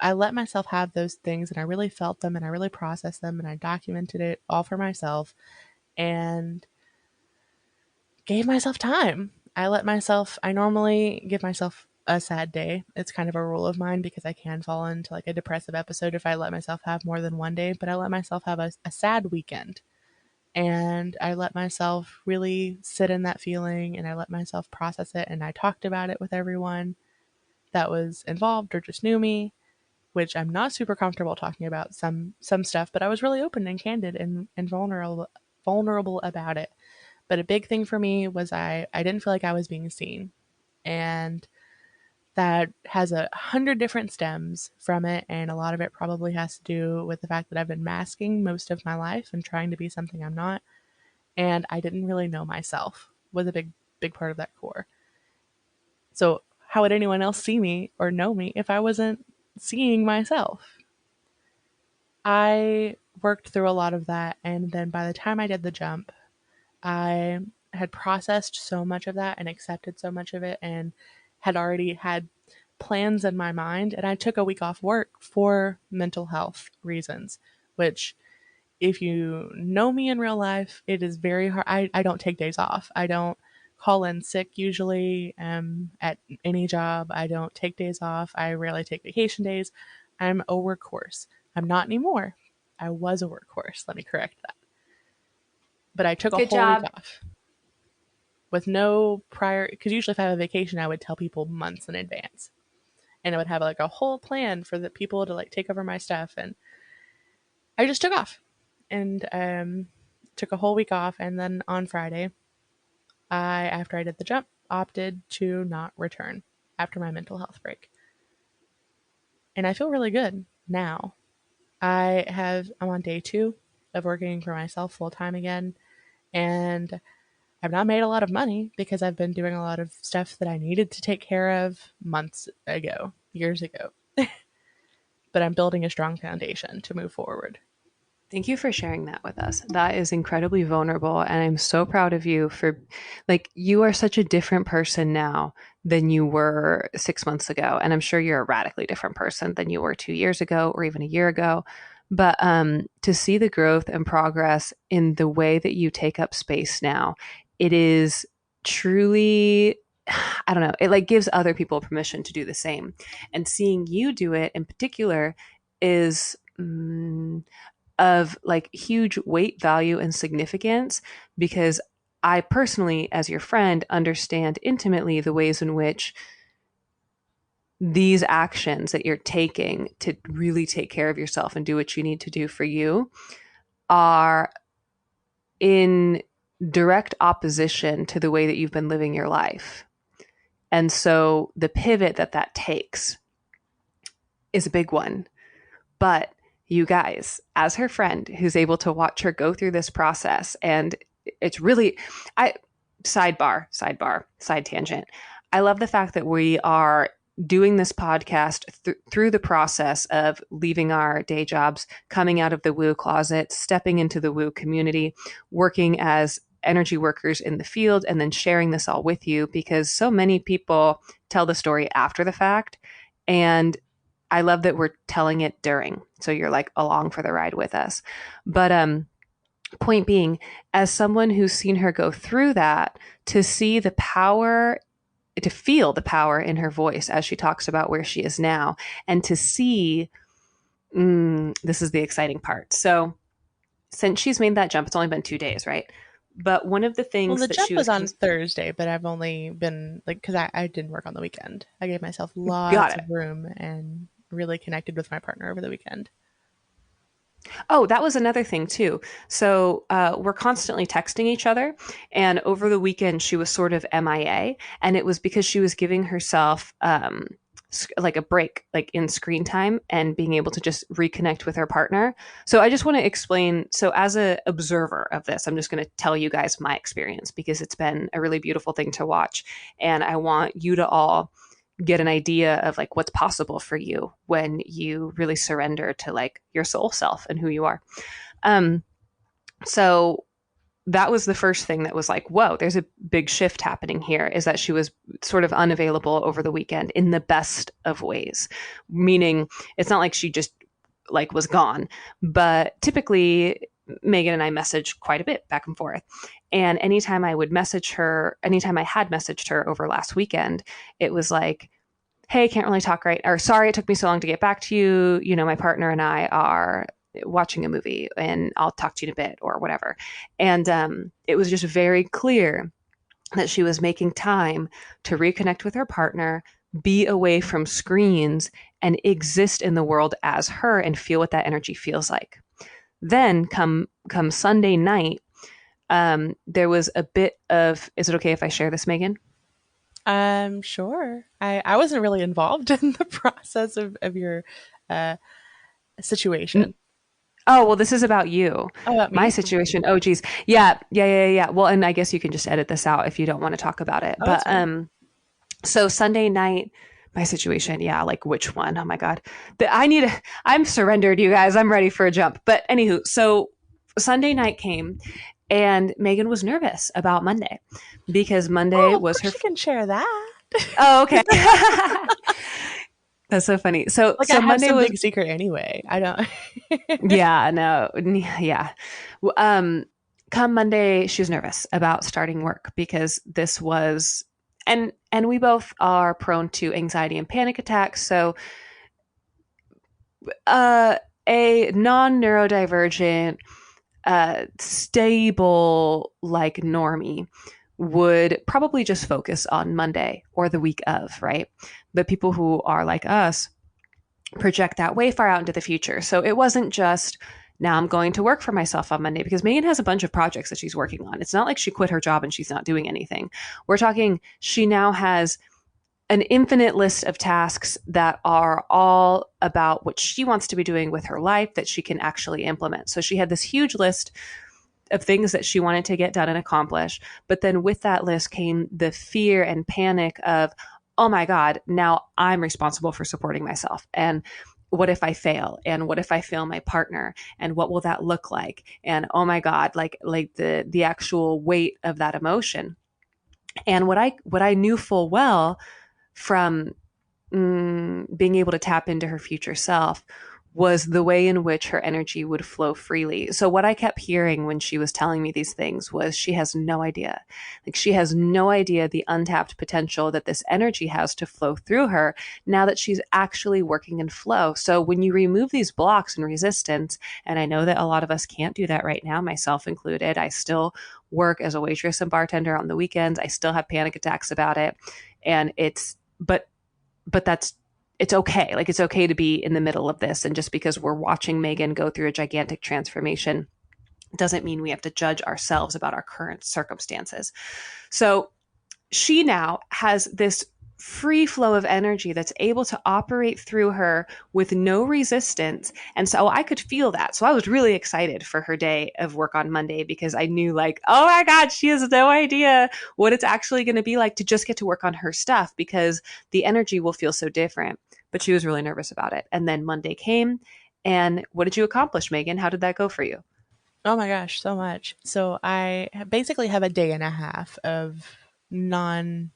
I let myself have those things, and I really felt them, and I really processed them, and I documented it all for myself, and gave myself time. I normally give myself a sad day. It's kind of a rule of mine, because I can fall into like a depressive episode if I let myself have more than one day, but I let myself have a sad weekend. And I let myself really sit in that feeling, and I let myself process it, and I talked about it with everyone that was involved or just knew me, which I'm not super comfortable talking about some stuff, but I was really open and candid and vulnerable about it. But a big thing for me was I didn't feel like I was being seen. And that has 100 different stems from it. And a lot of it probably has to do with the fact that I've been masking most of my life and trying to be something I'm not. And I didn't really know myself, was a big part of that core. So how would anyone else see me or know me if I wasn't seeing myself? I worked through a lot of that. And then by the time I did the jump, I had processed so much of that and accepted so much of it, and had already had plans in my mind. And I took a week off work for mental health reasons, which, if you know me in real life, it is very hard. I don't take days off. I don't call in sick usually at any job. I don't take days off. I rarely take vacation days. I'm a workhorse. I'm not anymore. I was a workhorse. Let me correct that. But I took a Good whole week job. off with no prior, because usually if I have a vacation, I would tell people months in advance, and I would have like a whole plan for the people to like take over my stuff. And I just took off, and took a whole week off. And then on Friday, after I did the jump, opted to not return after my mental health break. And I feel really good now. I'm on day 2 of working for myself full time again. And I've not made a lot of money, because I've been doing a lot of stuff that I needed to take care of months ago, years ago. But I'm building a strong foundation to move forward. Thank you for sharing that with us. That is incredibly vulnerable. And I'm so proud of you for, like, you are such a different person now than you were 6 months ago. And I'm sure you're a radically different person than you were 2 years ago or even a year ago. But to see the growth and progress in the way that you take up space now, it is truly, I don't know, it like gives other people permission to do the same. And seeing you do it in particular is of like huge weight, value, and significance, because I personally, as your friend, understand intimately the ways in which these actions that you're taking to really take care of yourself and do what you need to do for you are in direct opposition to the way that you've been living your life. And so the pivot that takes is a big one. But you guys, as her friend who's able to watch her go through this process, and it's really, side tangent. I love the fact that we are doing this podcast through the process of leaving our day jobs, coming out of the Woo closet, stepping into the Woo community, working as energy workers in the field, and then sharing this all with you, because so many people tell the story after the fact. And I love that we're telling it during. So you're like along for the ride with us. But point being, as someone who's seen her go through that, to see the power, to feel the power in her voice as she talks about where she is now, and to see, this is the exciting part. So since she's made that jump, it's only been 2 days, right? But one of the things Well, the that jump she was on Thursday, but I've only been like, because I didn't work on the weekend. I gave myself got lots it. of room and really connected with my partner over the weekend. Oh, that was another thing too. So we're constantly texting each other. And over the weekend, she was sort of MIA. And it was because she was giving herself like a break, like in screen time, and being able to just reconnect with her partner. So I just want to explain. So as an observer of this, I'm just going to tell you guys my experience, because it's been a really beautiful thing to watch. And I want you to all get an idea of like what's possible for you when you really surrender to like your soul self and who you are. So that was the first thing that was like, whoa, there's a big shift happening here, is that she was sort of unavailable over the weekend in the best of ways. Meaning it's not like she just like was gone, but typically Megan and I message quite a bit back and forth. And anytime I would message her, anytime I had messaged her over last weekend, it was like, hey, can't really talk right, or sorry, it took me so long to get back to you. You know, my partner and I are watching a movie and I'll talk to you in a bit or whatever. And it was just very clear that she was making time to reconnect with her partner, be away from screens, and exist in the world as her and feel what that energy feels like. Then come Sunday night, there was a bit of, is it okay if I share this, Megan? Sure. I wasn't really involved in the process of your situation. Oh, well, this is about you. Oh, about My me? situation. Oh, geez. Yeah. Well, and I guess you can just edit this out if you don't want to talk about it. Oh, But that's fine. so Sunday night, my situation. Yeah, like which one? Oh my God. I'm surrendered, you guys. I'm ready for a jump. But anywho, so Sunday night came and Megan was nervous about Monday, because Monday Oh, of was course her. you can share that. Oh, okay. That's so funny. So Like, I so have Monday some was. big secret anyway. I don't. Yeah, no, yeah. Come Monday, she was nervous about starting work, because this was, and we both are prone to anxiety and panic attacks. So, a non-neurodivergent, stable, like normie would probably just focus on Monday or the week of, right? But people who are like us project that way far out into the future. So it wasn't just, now I'm going to work for myself on Monday, because Megan has a bunch of projects that she's working on. It's not like she quit her job and she's not doing anything. We're talking, she now has an infinite list of tasks that are all about what she wants to be doing with her life that she can actually implement. So she had this huge list of things that she wanted to get done and accomplish. But then with that list came the fear and panic of, oh my God, now I'm responsible for supporting myself. And what if I fail? And what if I fail my partner? And what will that look like? And oh my God, like the actual weight of that emotion. And what I knew full well from being able to tap into her future self was the way in which her energy would flow freely. So what I kept hearing when she was telling me these things was, she has no idea. Like, she has no idea the untapped potential that this energy has to flow through her now that she's actually working in flow. So when you remove these blocks and resistance, and I know that a lot of us can't do that right now, myself included. I still work as a waitress and bartender on the weekends. I still have panic attacks about it. And but it's okay. Like, it's okay to be in the middle of this. And just because we're watching Megan go through a gigantic transformation doesn't mean we have to judge ourselves about our current circumstances. So she now has this free flow of energy that's able to operate through her with no resistance. And so I could feel that. So I was really excited for her day of work on Monday, because I knew, like, oh my God, she has no idea what it's actually going to be like to just get to work on her stuff, because the energy will feel so different. But she was really nervous about it. And then Monday came. And what did you accomplish, Megan? How did that go for you? Oh my gosh, so much. So I basically have a day and a half of non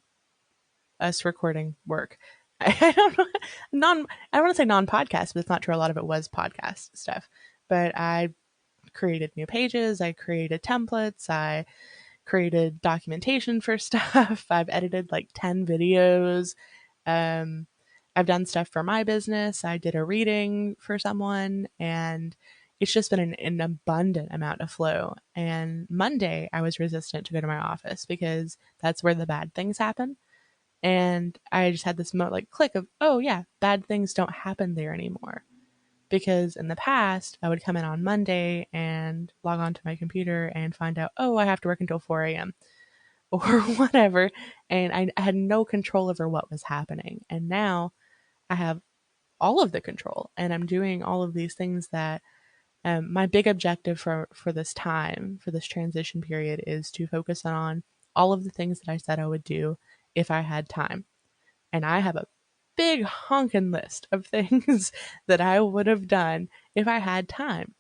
us recording work. I don't know, I don't want to say non podcast, but it's not true. A lot of it was podcast stuff. But I created new pages, I created templates, I created documentation for stuff. I've edited like 10 videos. Um, I've done stuff for my business. I did a reading for someone, and it's just been an abundant amount of flow. And Monday, I was resistant to go to my office because that's where the bad things happen. And I just had this like click of, oh yeah, bad things don't happen there anymore. Because in the past, I would come in on Monday and log onto my computer and find out, oh, I have to work until 4 a.m. or whatever. And I had no control over what was happening. And now I have all of the control, and I'm doing all of these things that my big objective for this time, for this transition period, is to focus on all of the things that I said I would do if I had time. And I have a big honking list of things that I would have done if I had time,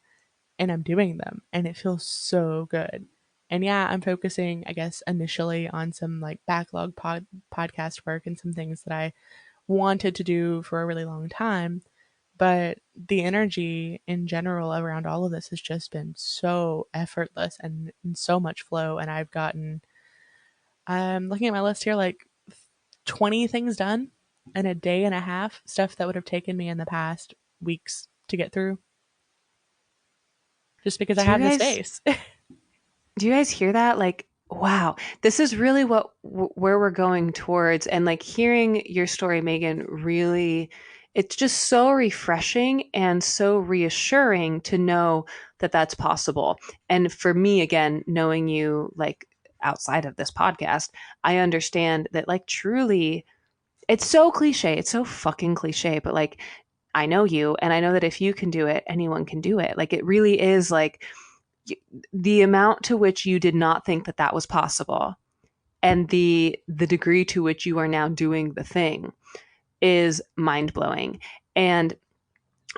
and I'm doing them, and it feels so good. And yeah, I'm focusing, I guess, initially on some like backlog podcast work and some things that I wanted to do for a really long time. But the energy in general around all of this has just been so effortless and so much flow. And I'm looking at my list here, like 20 things done in a day and a half, stuff that would have taken me in the past weeks to get through just because I Do you have the guys space. do you guys hear that? Like, wow, this is really where we're going towards. And like hearing your story, Megan, really, it's just so refreshing and so reassuring to know that that's possible. And for me, again, knowing you like outside of this podcast, I understand that like truly, it's so cliche. It's so fucking cliche, but like I know you, and I know that if you can do it, anyone can do it. Like it really is like the amount to which you did not think that that was possible, and the degree to which you are now doing the thing is mind-blowing. And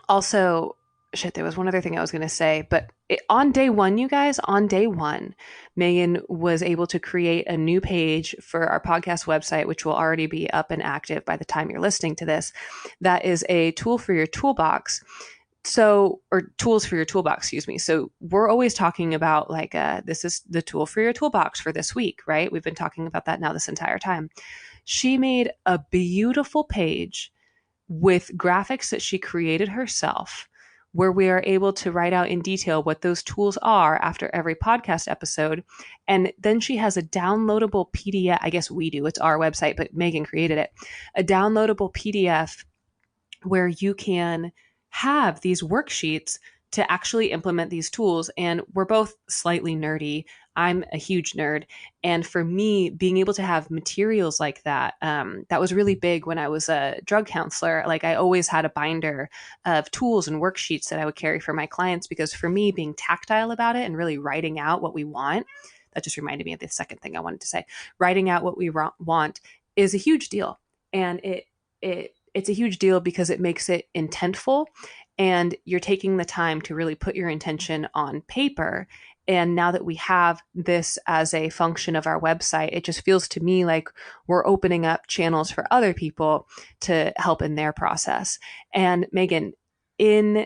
also, shit, there was one other thing I was going to say, but on day one, you guys, on day one, Megan was able to create a new page for our podcast website, which will already be up and active by the time you're listening to this. That is a tool for your toolbox. So, or tools for your toolbox, excuse me. So we're always talking about like, this is the tool for your toolbox for this week, right? We've been talking about that now this entire time. She made a beautiful page with graphics that she created herself, where we are able to write out in detail what those tools are after every podcast episode. And then she has a downloadable PDF. I guess we do, it's our website, but Megan created it. A downloadable PDF where you can have these worksheets to actually implement these tools. And we're both slightly nerdy. I'm a huge nerd. And for me, being able to have materials like that, that was really big when I was a drug counselor. Like I always had a binder of tools and worksheets that I would carry for my clients, because for me, being tactile about it and really writing out what we want, that just reminded me of the second thing I wanted to say. Writing out what we want is a huge deal. And it's a huge deal because it makes it intentful, and you're taking the time to really put your intention on paper. And now that we have this as a function of our website, it just feels to me like we're opening up channels for other people to help in their process. And Megan, in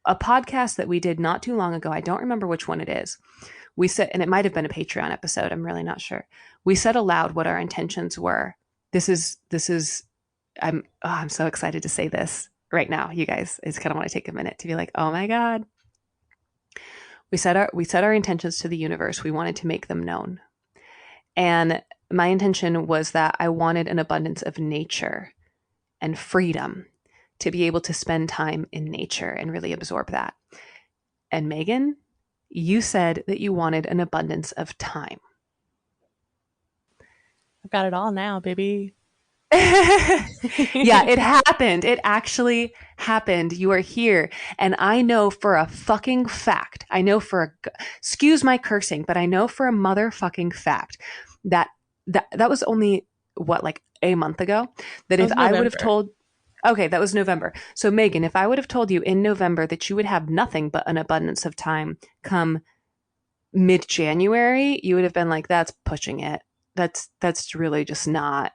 a podcast that we did not too long ago, I don't remember which one it is, we said, and it might have been a Patreon episode, I'm really not sure. We said aloud what our intentions were. This is I'm so excited to say this right now, you guys. I just kind of want to take a minute to be like, oh my God. We set our intentions to the universe. We wanted to make them known. And my intention was that I wanted an abundance of nature and freedom to be able to spend time in nature and really absorb that. And Megan, you said that you wanted an abundance of time. I've got it all now, baby. Yeah, it happened. It actually happened. You are here. And I know for a fucking fact, excuse my cursing, but I know for a motherfucking fact that that was only what, like a month ago, that That if was I would have November. told, okay, that was November. So Megan, if I would have told you in November that you would have nothing but an abundance of time come mid-January, you would have been like, that's pushing it. That's really just not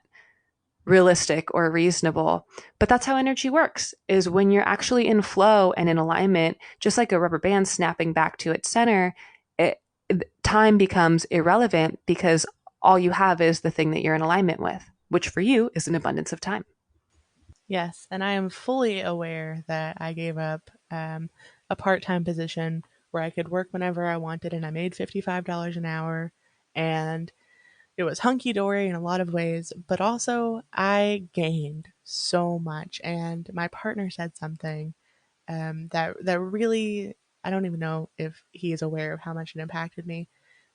realistic or reasonable. But that's how energy works, is when you're actually in flow and in alignment, just like a rubber band snapping back to its center, it, time becomes irrelevant because all you have is the thing that you're in alignment with, which for you is an abundance of time. Yes, and I am fully aware that I gave up a part time position where I could work whenever I wanted, and I made $55 an hour, and it was hunky dory in a lot of ways, but also I gained so much. And my partner said something that really, I don't even know if he is aware of how much it impacted me,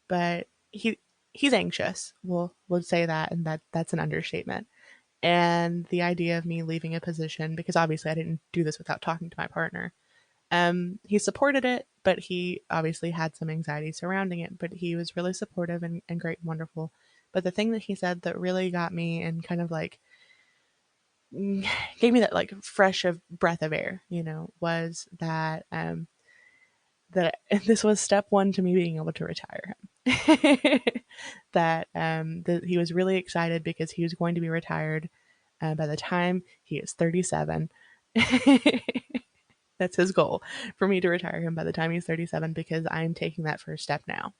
but he's anxious. We'll say that, and that's an understatement. And the idea of me leaving a position, because obviously I didn't do this without talking to my partner. He supported it, but he obviously had some anxiety surrounding it. But he was really supportive and great and wonderful. But the thing that he said that really got me and kind of like gave me that like fresh of breath of air, was that that this was step one to me being able to retire him. That he was really excited because he was going to be retired by the time he is 37. That's his goal, for me to retire him by the time he's 37, because I'm taking that first step now.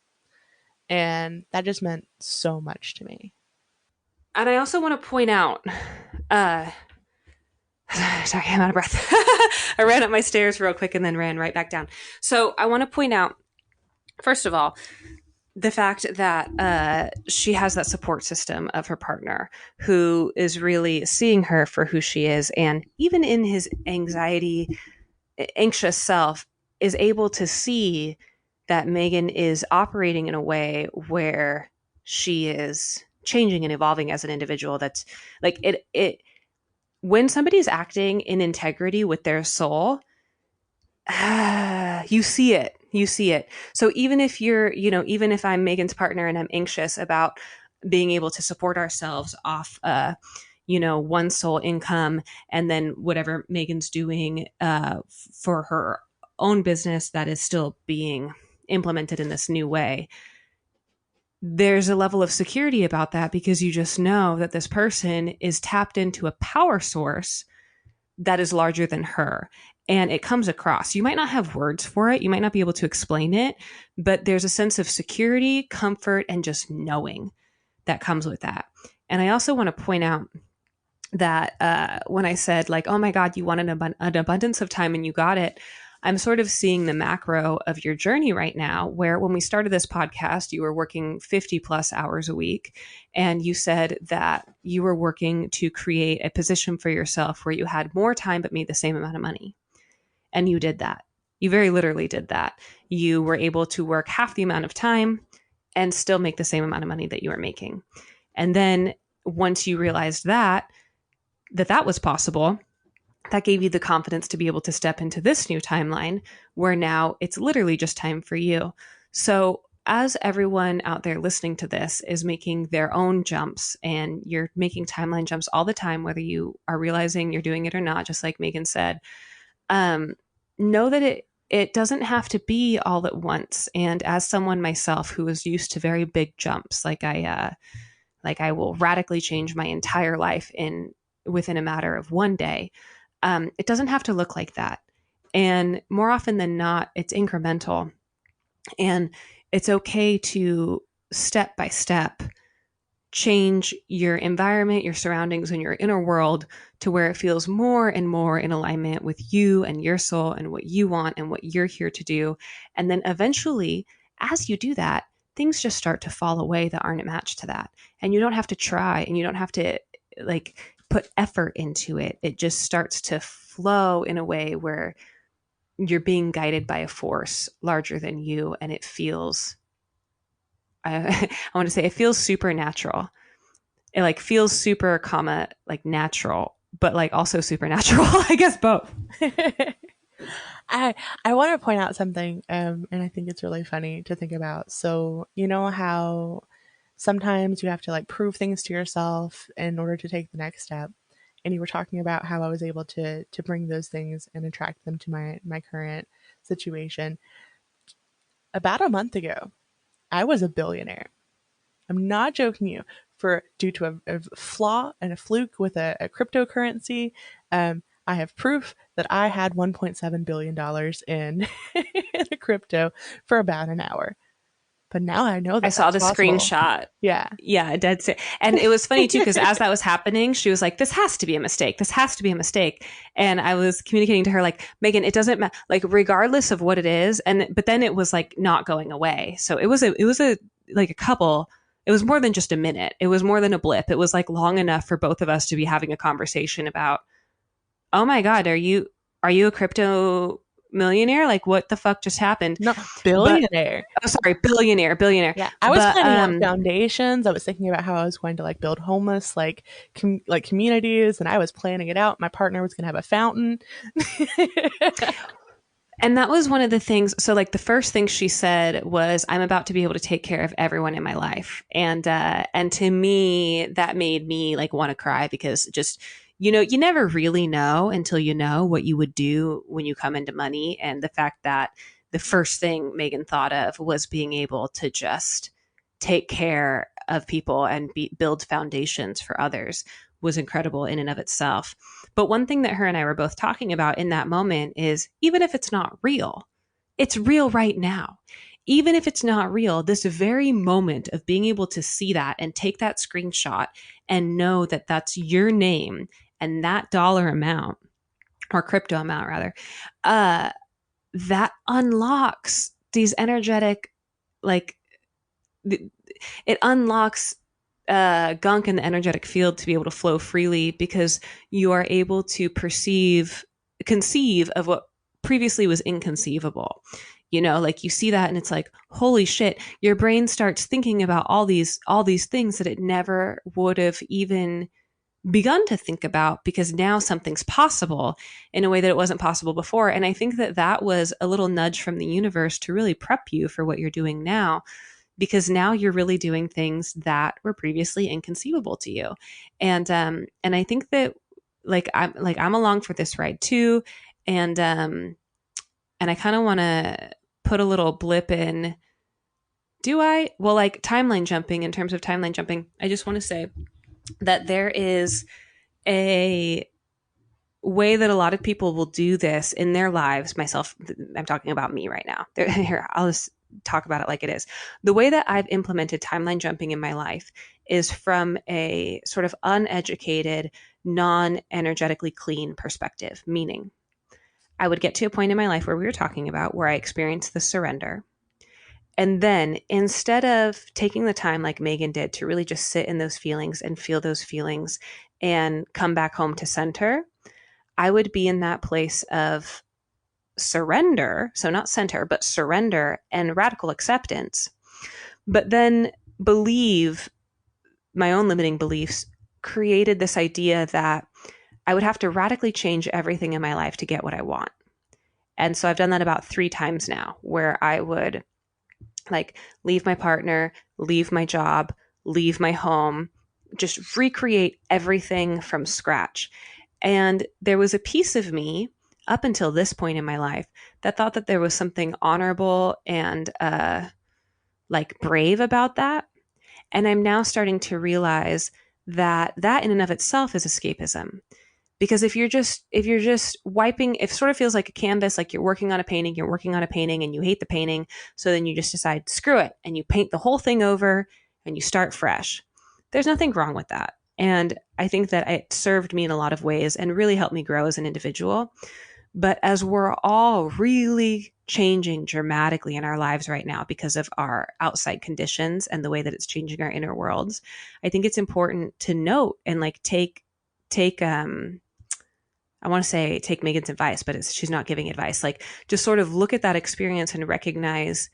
And that just meant so much to me. And I also want to point out, uh, sorry, I'm out of breath. I ran up my stairs real quick and then ran right back down. So I want to point out, first of all, the fact that she has that support system of her partner who is really seeing her for who she is, and even in his anxious self, is able to see that Megan is operating in a way where she is changing and evolving as an individual. That's like it when somebody's acting in integrity with their soul, you see it. So even if even if I'm Megan's partner and I'm anxious about being able to support ourselves off one soul income, and then whatever Megan's doing for her own business that is still being implemented in this new way, there's a level of security about that, because you just know that this person is tapped into a power source that is larger than her. And it comes across. You might not have words for it, you might not be able to explain it, but there's a sense of security, comfort, and just knowing that comes with that. And I also want to point out that when I said, like, oh my God, you want an abundance of time and you got it, I'm sort of seeing the macro of your journey right now, where when we started this podcast, you were working 50 plus hours a week. And you said that you were working to create a position for yourself where you had more time but made the same amount of money. And you did that. You very literally did that. You were able to work half the amount of time and still make the same amount of money that you were making. And then once you realized that was possible, that gave you the confidence to be able to step into this new timeline where now it's literally just time for you. So as everyone out there listening to this is making their own jumps, and you're making timeline jumps all the time, whether you are realizing you're doing it or not, just like Megan said, know that it doesn't have to be all at once. And as someone myself who is used to very big jumps, like I will radically change my entire life within a matter of one day. It doesn't have to look like that. And more often than not, it's incremental. And it's okay to step by step change your environment, your surroundings, and your inner world to where it feels more and more in alignment with you and your soul and what you want and what you're here to do. And then eventually, as you do that, things just start to fall away that aren't a match to that. And you don't have to try, and you don't have to like put effort into it. It just starts to flow in a way where you're being guided by a force larger than you. And it feels, I want to say, it feels supernatural. it like feels super like natural, but like also supernatural. I guess both. I I want to point out something, and I think it's really funny to think about. So you know how sometimes you have to like prove things to yourself in order to take the next step. And you were talking about how I was able to bring those things and attract them to my current situation. About a month ago, I was a billionaire. I'm not joking you. For due to a flaw and a fluke with a cryptocurrency, I have proof that I had $1.7 billion in in a crypto for about an hour. But now I know I that saw that's the possible. screenshot. Yeah. Yeah, dead set. And it was funny too, because as that was happening, she was like, this has to be a mistake. This has to be a mistake. And I was communicating to her, like, Megan, it doesn't matter, like, regardless of what it is. But then it was like not going away. So it was like a couple, it was more than just a minute. It was more than a blip. It was like long enough for both of us to be having a conversation about, oh my God, are you a crypto millionaire? Like, what the fuck just happened? No, But, billionaire. oh, sorry, billionaire. Yeah, I was But, planning out foundations. I was thinking about how I was going to like build homeless like communities, and I was planning it out. My partner was going to have a fountain. And that was one of the things. So, like, the first thing she said was, "I'm about to be able to take care of everyone in my life," and to me, that made me like want to cry, because just, you never really know until you know what you would do when you come into money, and the fact that the first thing Megan thought of was being able to just take care of people and build foundations for others was incredible in and of itself. But one thing that her and I were both talking about in that moment is, even if it's not real, it's real right now. Even if it's not real, this very moment of being able to see that and take that screenshot and know that that's your name and that dollar amount, or crypto amount rather, that unlocks these energetic, like, it unlocks gunk in the energetic field to be able to flow freely, because you are able to conceive of what previously was inconceivable. Like, you see that and it's like, holy shit, your brain starts thinking about all these things that it never would have even begun to think about, because now something's possible in a way that it wasn't possible before. And I think that that was a little nudge from the universe to really prep you for what you're doing now, because now you're really doing things that were previously inconceivable to you. And I think that, I'm along for this ride too. And I kind of want to put a little blip in. Do I? Well, like, timeline jumping, in terms of timeline jumping, I just want to say that there is a way that a lot of people will do this in their lives. Myself, I'm talking about me right now. Here, I'll just talk about it like it is. The way that I've implemented timeline jumping in my life is from a sort of uneducated, non-energetically clean perspective, meaning I would get to a point in my life where we were talking about, where I experienced the surrender. And then, instead of taking the time like Megan did to really just sit in those feelings and feel those feelings and come back home to center, I would be in that place of surrender. So not center, but surrender and radical acceptance. But then believe, my own limiting beliefs created this idea that I would have to radically change everything in my life to get what I want. And so I've done that about 3 times now, where I would like leave my partner, leave my job, leave my home, just recreate everything from scratch. And there was a piece of me up until this point in my life that thought that there was something honorable and like brave about that. And I'm now starting to realize that that in and of itself is escapism. Because if you're just wiping, it sort of feels like a canvas, like you're working on a painting and you hate the painting. So then you just decide, screw it. And you paint the whole thing over and you start fresh. There's nothing wrong with that. And I think that it served me in a lot of ways and really helped me grow as an individual. But as we're all really changing dramatically in our lives right now because of our outside conditions and the way that it's changing our inner worlds, I think it's important to note and like take I want to say take Megan's advice, but she's not giving advice. Like, just sort of look at that experience and recognize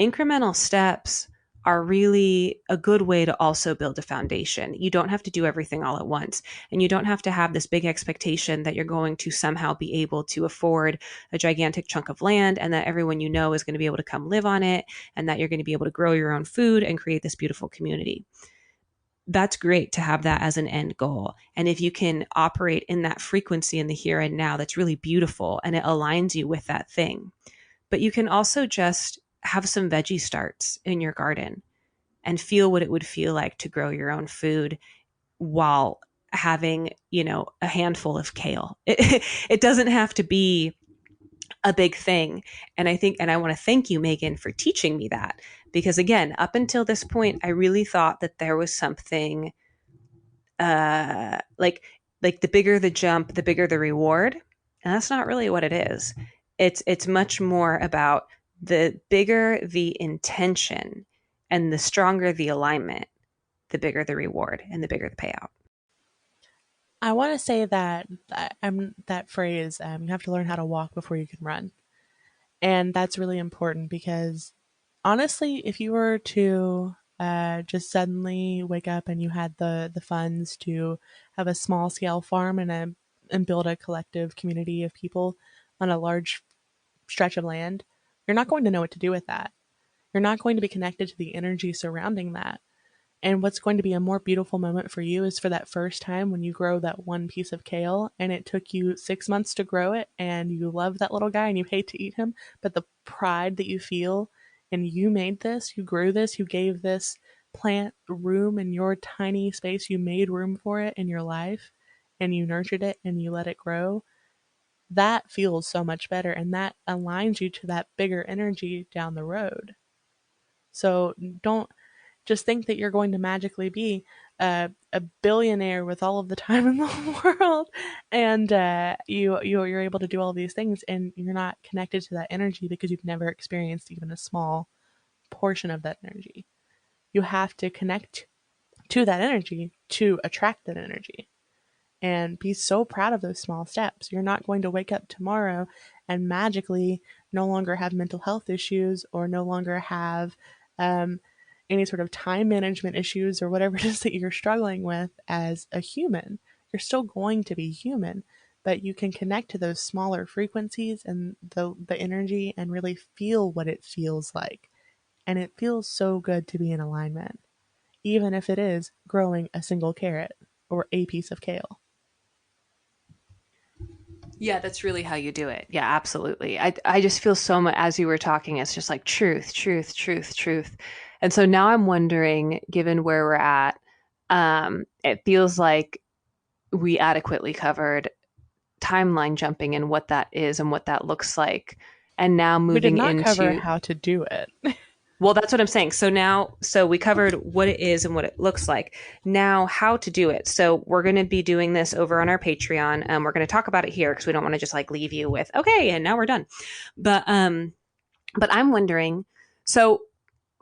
incremental steps are really a good way to also build a foundation. You don't have to do everything all at once, and you don't have to have this big expectation that you're going to somehow be able to afford a gigantic chunk of land and that everyone you know is going to be able to come live on it and that you're going to be able to grow your own food and create this beautiful community. That's great to have that as an end goal. And if you can operate in that frequency in the here and now, that's really beautiful and it aligns you with that thing. But you can also just have some veggie starts in your garden and feel what it would feel like to grow your own food while having, a handful of kale. It doesn't have to be a big thing. And I want to thank you, Megan, for teaching me that. Because again, up until this point, I really thought that there was something like the bigger the jump, the bigger the reward. And that's not really what it is. It's much more about the bigger the intention and the stronger the alignment, the bigger the reward and the bigger the payout. I want to say that that phrase, you have to learn how to walk before you can run. And that's really important because honestly, if you were to just suddenly wake up and you had the funds to have a small scale farm and build a collective community of people on a large stretch of land, you're not going to know what to do with that. You're not going to be connected to the energy surrounding that. And what's going to be a more beautiful moment for you is for that first time when you grow that one piece of kale and it took you 6 months to grow it and you love that little guy and you hate to eat him, but the pride that you feel and you made this, you grew this, you gave this plant room in your tiny space, you made room for it in your life and you nurtured it and you let it grow. That feels so much better and that aligns you to that bigger energy down the road. So don't just think that you're going to magically be a billionaire with all of the time in the world, and you're able to do all of these things, and you're not connected to that energy because you've never experienced even a small portion of that energy. You have to connect to that energy to attract that energy, and be so proud of those small steps. You're not going to wake up tomorrow and magically no longer have mental health issues or no longer have any sort of time management issues or whatever it is that you're struggling with as a human. You're still going to be human, but you can connect to those smaller frequencies and the energy and really feel what it feels like. And it feels so good to be in alignment, even if it is growing a single carrot or a piece of kale. Yeah, that's really how you do it. Yeah, absolutely. I just feel so much as you were talking, it's just like truth, truth, truth, truth. And so now I'm wondering, given where we're at, it feels like we adequately covered timeline jumping and what that is and what that looks like. And now We did moving not cover into, how to do it. well, that's what I'm saying. So we covered what it is and what it looks like. Now, how to do it. So we're going to be doing this over on our Patreon. We're going to talk about it here because we don't want to just like leave you with, okay, and now we're done. But I'm wondering, so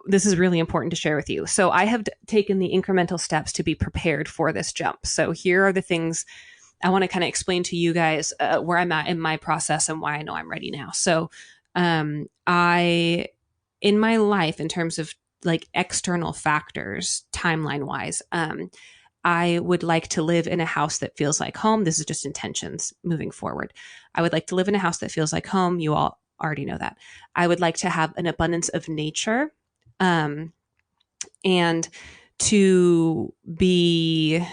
this is really important to share with you. So I have taken the incremental steps to be prepared for this jump. So here are the things I want to kind of explain to you guys where I'm at in my process and why I know I'm ready now. So in my life, in terms of like external factors, timeline wise, I would like to live in a house that feels like home. This is just intentions moving forward. I would like to live in a house that feels like home. You all already know that. I would like to have an abundance of nature, and to be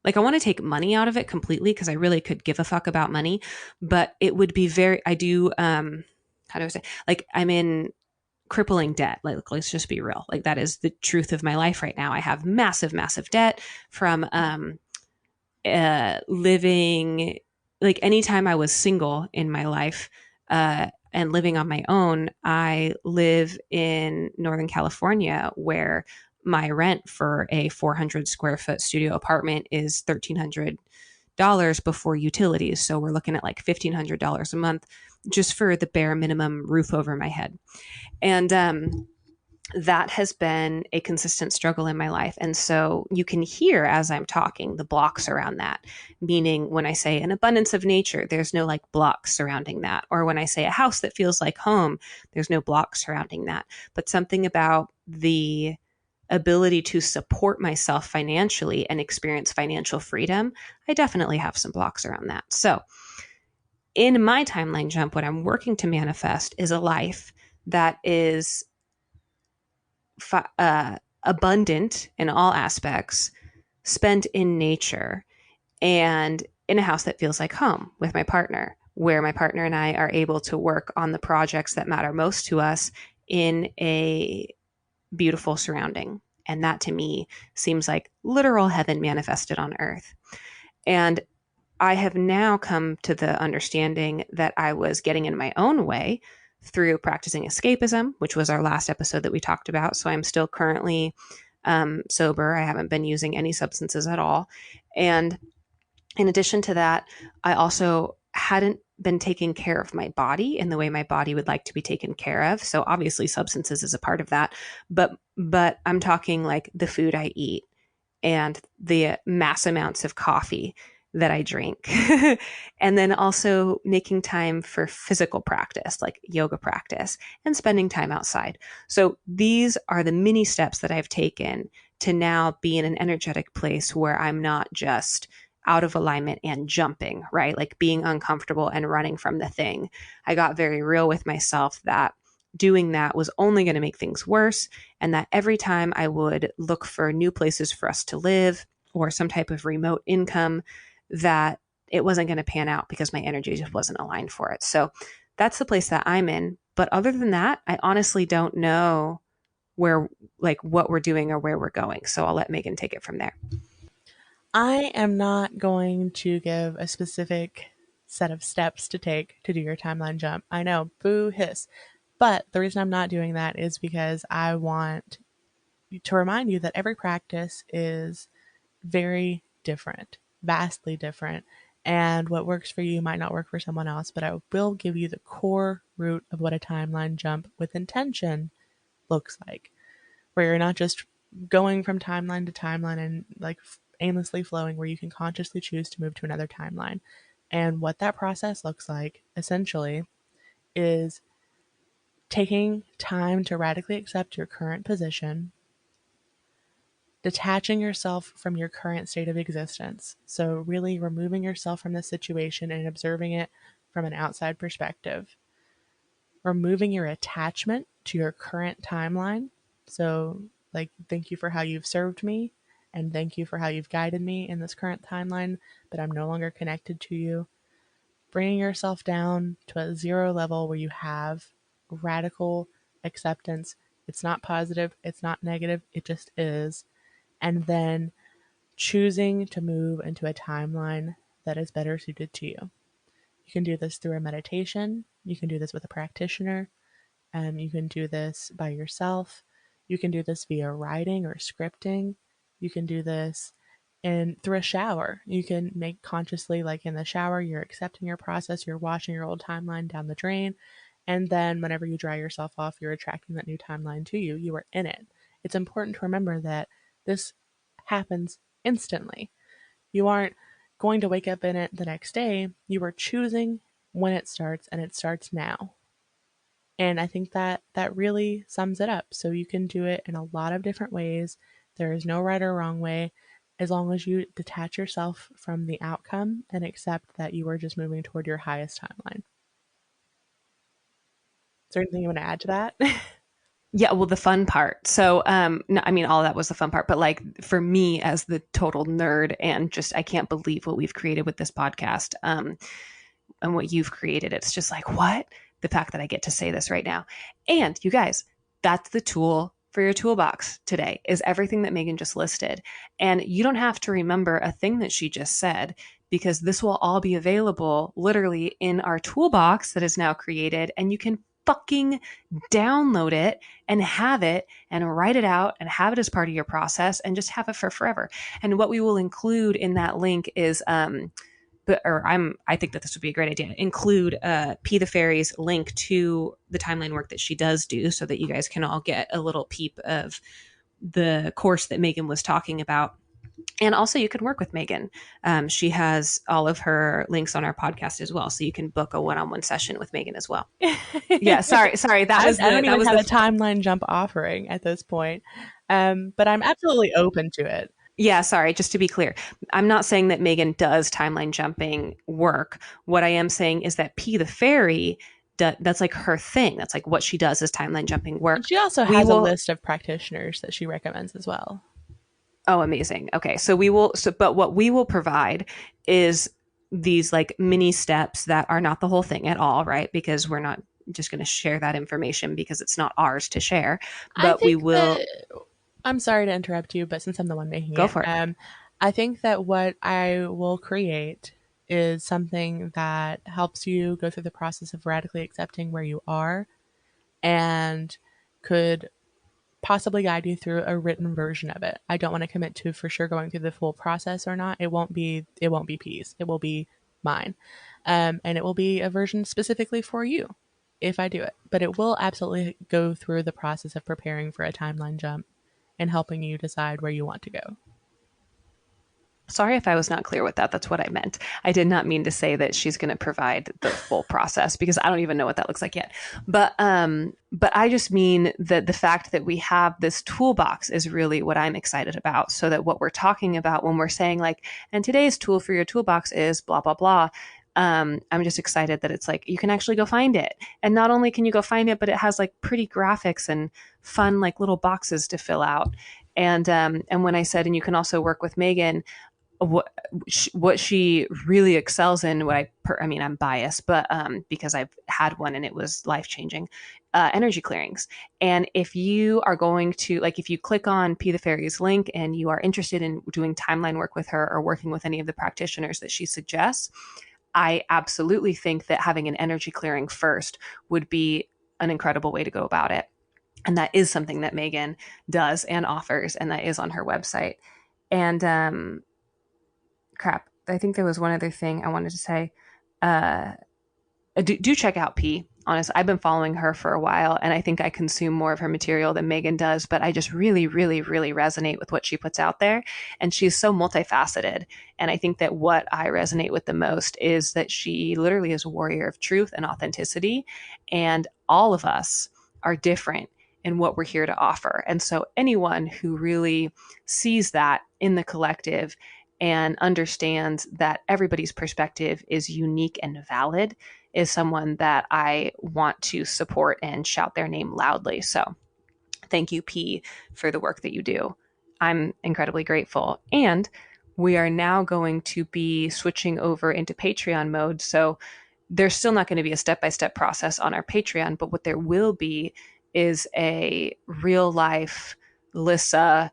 like, I want to take money out of it completely because I really could give a fuck about money, but it would be how do I say, like I'm in crippling debt. Like, let's just be real. Like that is the truth of my life right now. I have massive, massive debt from living, like anytime I was single in my life and living on my own, I live in Northern California where my rent for a 400 square foot studio apartment is $1,300 before utilities. So we're looking at like $1,500 a month just for the bare minimum roof over my head. And that has been a consistent struggle in my life. And so you can hear as I'm talking the blocks around that, meaning when I say an abundance of nature, there's no like blocks surrounding that. Or when I say a house that feels like home, there's no blocks surrounding that. But something about the ability to support myself financially and experience financial freedom, I definitely have some blocks around that. So in my timeline jump, what I'm working to manifest is a life that is abundant in all aspects, spent in nature, and in a house that feels like home with my partner, where my partner and I are able to work on the projects that matter most to us in a beautiful surrounding. And that to me seems like literal heaven manifested on earth. And I have now come to the understanding that I was getting in my own way through practicing escapism, which was our last episode that we talked about. So I'm still currently sober. I haven't been using any substances at all. And in addition to that, I also hadn't been taking care of my body in the way my body would like to be taken care of. So obviously substances is a part of that. But I'm talking like the food I eat and the mass amounts of coffee that I drink. And then also making time for physical practice, like yoga practice, and spending time outside. So these are the mini steps that I've taken to now be in an energetic place where I'm not just out of alignment and jumping, right? Like being uncomfortable and running from the thing. I got very real with myself that doing that was only going to make things worse. And that every time I would look for new places for us to live or some type of remote income, that it wasn't going to pan out because my energy just wasn't aligned for it. So that's the place that I'm in. But other than that, I honestly don't know where, like what we're doing or where we're going. So I'll let Megan take it from there. I am not going to give a specific set of steps to take to do your timeline jump. I know, boo hiss. But the reason I'm not doing that is because I want to remind you that every practice is very different, vastly different. And what works for you might not work for someone else, but I will give you the core root of what a timeline jump with intention looks like, where you're not just going from timeline to timeline and like aimlessly flowing, where you can consciously choose to move to another timeline. And what that process looks like essentially is taking time to radically accept your current position, detaching yourself from your current state of existence. So, really removing yourself from the situation and observing it from an outside perspective. Removing your attachment to your current timeline. So, like, thank you for how you've served me, and thank you for how you've guided me in this current timeline, but I'm no longer connected to you. Bringing yourself down to a zero level where you have radical acceptance. It's not positive, it's not negative, it just is. And then choosing to move into a timeline that is better suited to you. You can do this through a meditation, you can do this with a practitioner, you can do this by yourself, you can do this via writing or scripting, you can do this through a shower. You can make consciously, like in the shower, you're accepting your process, you're washing your old timeline down the drain, and then whenever you dry yourself off, you're attracting that new timeline to you. You are in it. It's important to remember that this happens instantly. You aren't going to wake up in it the next day. You are choosing when it starts, and it starts now. And I think that really sums it up. So you can do it in a lot of different ways. There is no right or wrong way, as long as you detach yourself from the outcome and accept that you are just moving toward your highest timeline. Is there anything you want to add to that? Yeah, well, the fun part. So, no, I mean, all of that was the fun part. But like for me as the total nerd and just, I can't believe what we've created with this podcast and what you've created. It's just like, what? The fact that I get to say this right now. And you guys, that's the tool for your toolbox today, is everything that Megan just listed. And you don't have to remember a thing that she just said, because this will all be available literally in our toolbox that is now created. And you can fucking download it and have it and write it out and have it as part of your process and just have it for forever. And what we will include in that link is, I think that this would be a great idea. Include P the Fairy's link to the timeline work that she does do, so that you guys can all get a little peep of the course that Megan was talking about. And also, you can work with Megan. She has all of her links on our podcast as well, so you can book a one-on-one session with Megan as well. Yeah, sorry. I don't even have a timeline jump offering at this point, but I'm absolutely open to it. Yeah, sorry, just to be clear, I'm not saying that Megan does timeline jumping work. What I am saying is that P the Fairy, that's like her thing. That's like what she does is timeline jumping work. And she also has a list of practitioners that she recommends as well. Oh, amazing. Okay. But what we will provide is these like mini steps that are not the whole thing at all, right? Because we're not just going to share that information because it's not ours to share, but we will. I'm sorry to interrupt you, but since I'm the one making Go for it. I think that what I will create is something that helps you go through the process of radically accepting where you are and could possibly guide you through a written version of it. I don't want to commit to for sure going through the full process or not. It won't be P's. It will be mine. And it will be a version specifically for you if I do it. But it will absolutely go through the process of preparing for a timeline jump and helping you decide where you want to go. Sorry if I was not clear with that. That's what I meant. I did not mean to say that she's going to provide the full process because I don't even know what that looks like yet. But I just mean that the fact that we have this toolbox is really what I'm excited about. So that what we're talking about when we're saying like, and today's tool for your toolbox is blah, blah, blah. I'm just excited that it's like, you can actually go find it. And not only can you go find it, but it has like pretty graphics and fun, like little boxes to fill out. And when I said, and you can also work with Megan, what she really excels in, I mean, I'm biased, but because I've had one and it was life-changing, energy clearings. And if you are going to, like, if you click on P the Fairy's link and you are interested in doing timeline work with her or working with any of the practitioners that she suggests, I absolutely think that having an energy clearing first would be an incredible way to go about it. And that is something that Megan does and offers, and that is on her website. And crap, I think there was one other thing I wanted to say. Do check out P. Honestly, I've been following her for a while, and I think I consume more of her material than Megan does, but I just really, really, really resonate with what she puts out there. And she's so multifaceted. And I think that what I resonate with the most is that she literally is a warrior of truth and authenticity. And all of us are different in what we're here to offer. And so anyone who really sees that in the collective and understands that everybody's perspective is unique and valid is someone that I want to support and shout their name loudly. So thank you, P, for the work that you do. I'm incredibly grateful. And we are now going to be switching over into Patreon mode. So there's still not going to be a step-by-step process on our Patreon, but what there will be is a real life Lissa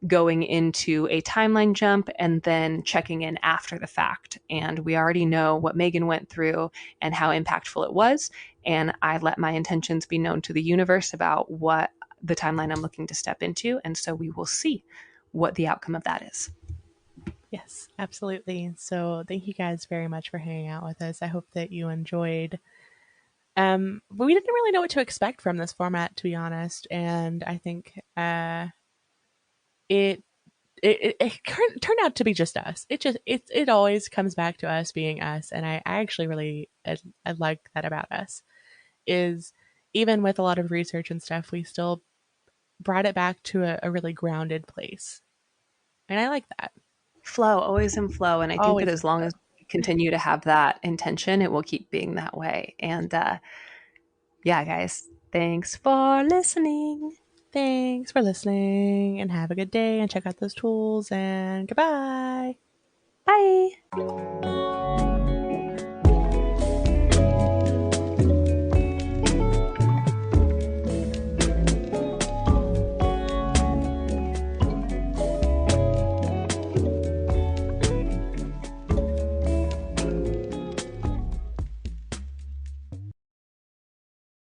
going into a timeline jump and then checking in after the fact. And we already know what Megan went through and how impactful it was. And I let my intentions be known to the universe about what the timeline I'm looking to step into. And so we will see what the outcome of that is. Yes, absolutely. So thank you guys very much for hanging out with us. I hope that you enjoyed. But we didn't really know what to expect from this format, to be honest. And I think it turned out to be just us. It always comes back to us being us, and I actually really I like that about us. Is even with a lot of research and stuff, we still brought it back to a really grounded place, and I like that. Flow, always in flow, and I think that as long as we continue to have that intention, it will keep being that way. And yeah, guys, thanks for listening. Thanks for listening and have a good day and check out those tools and goodbye. Bye.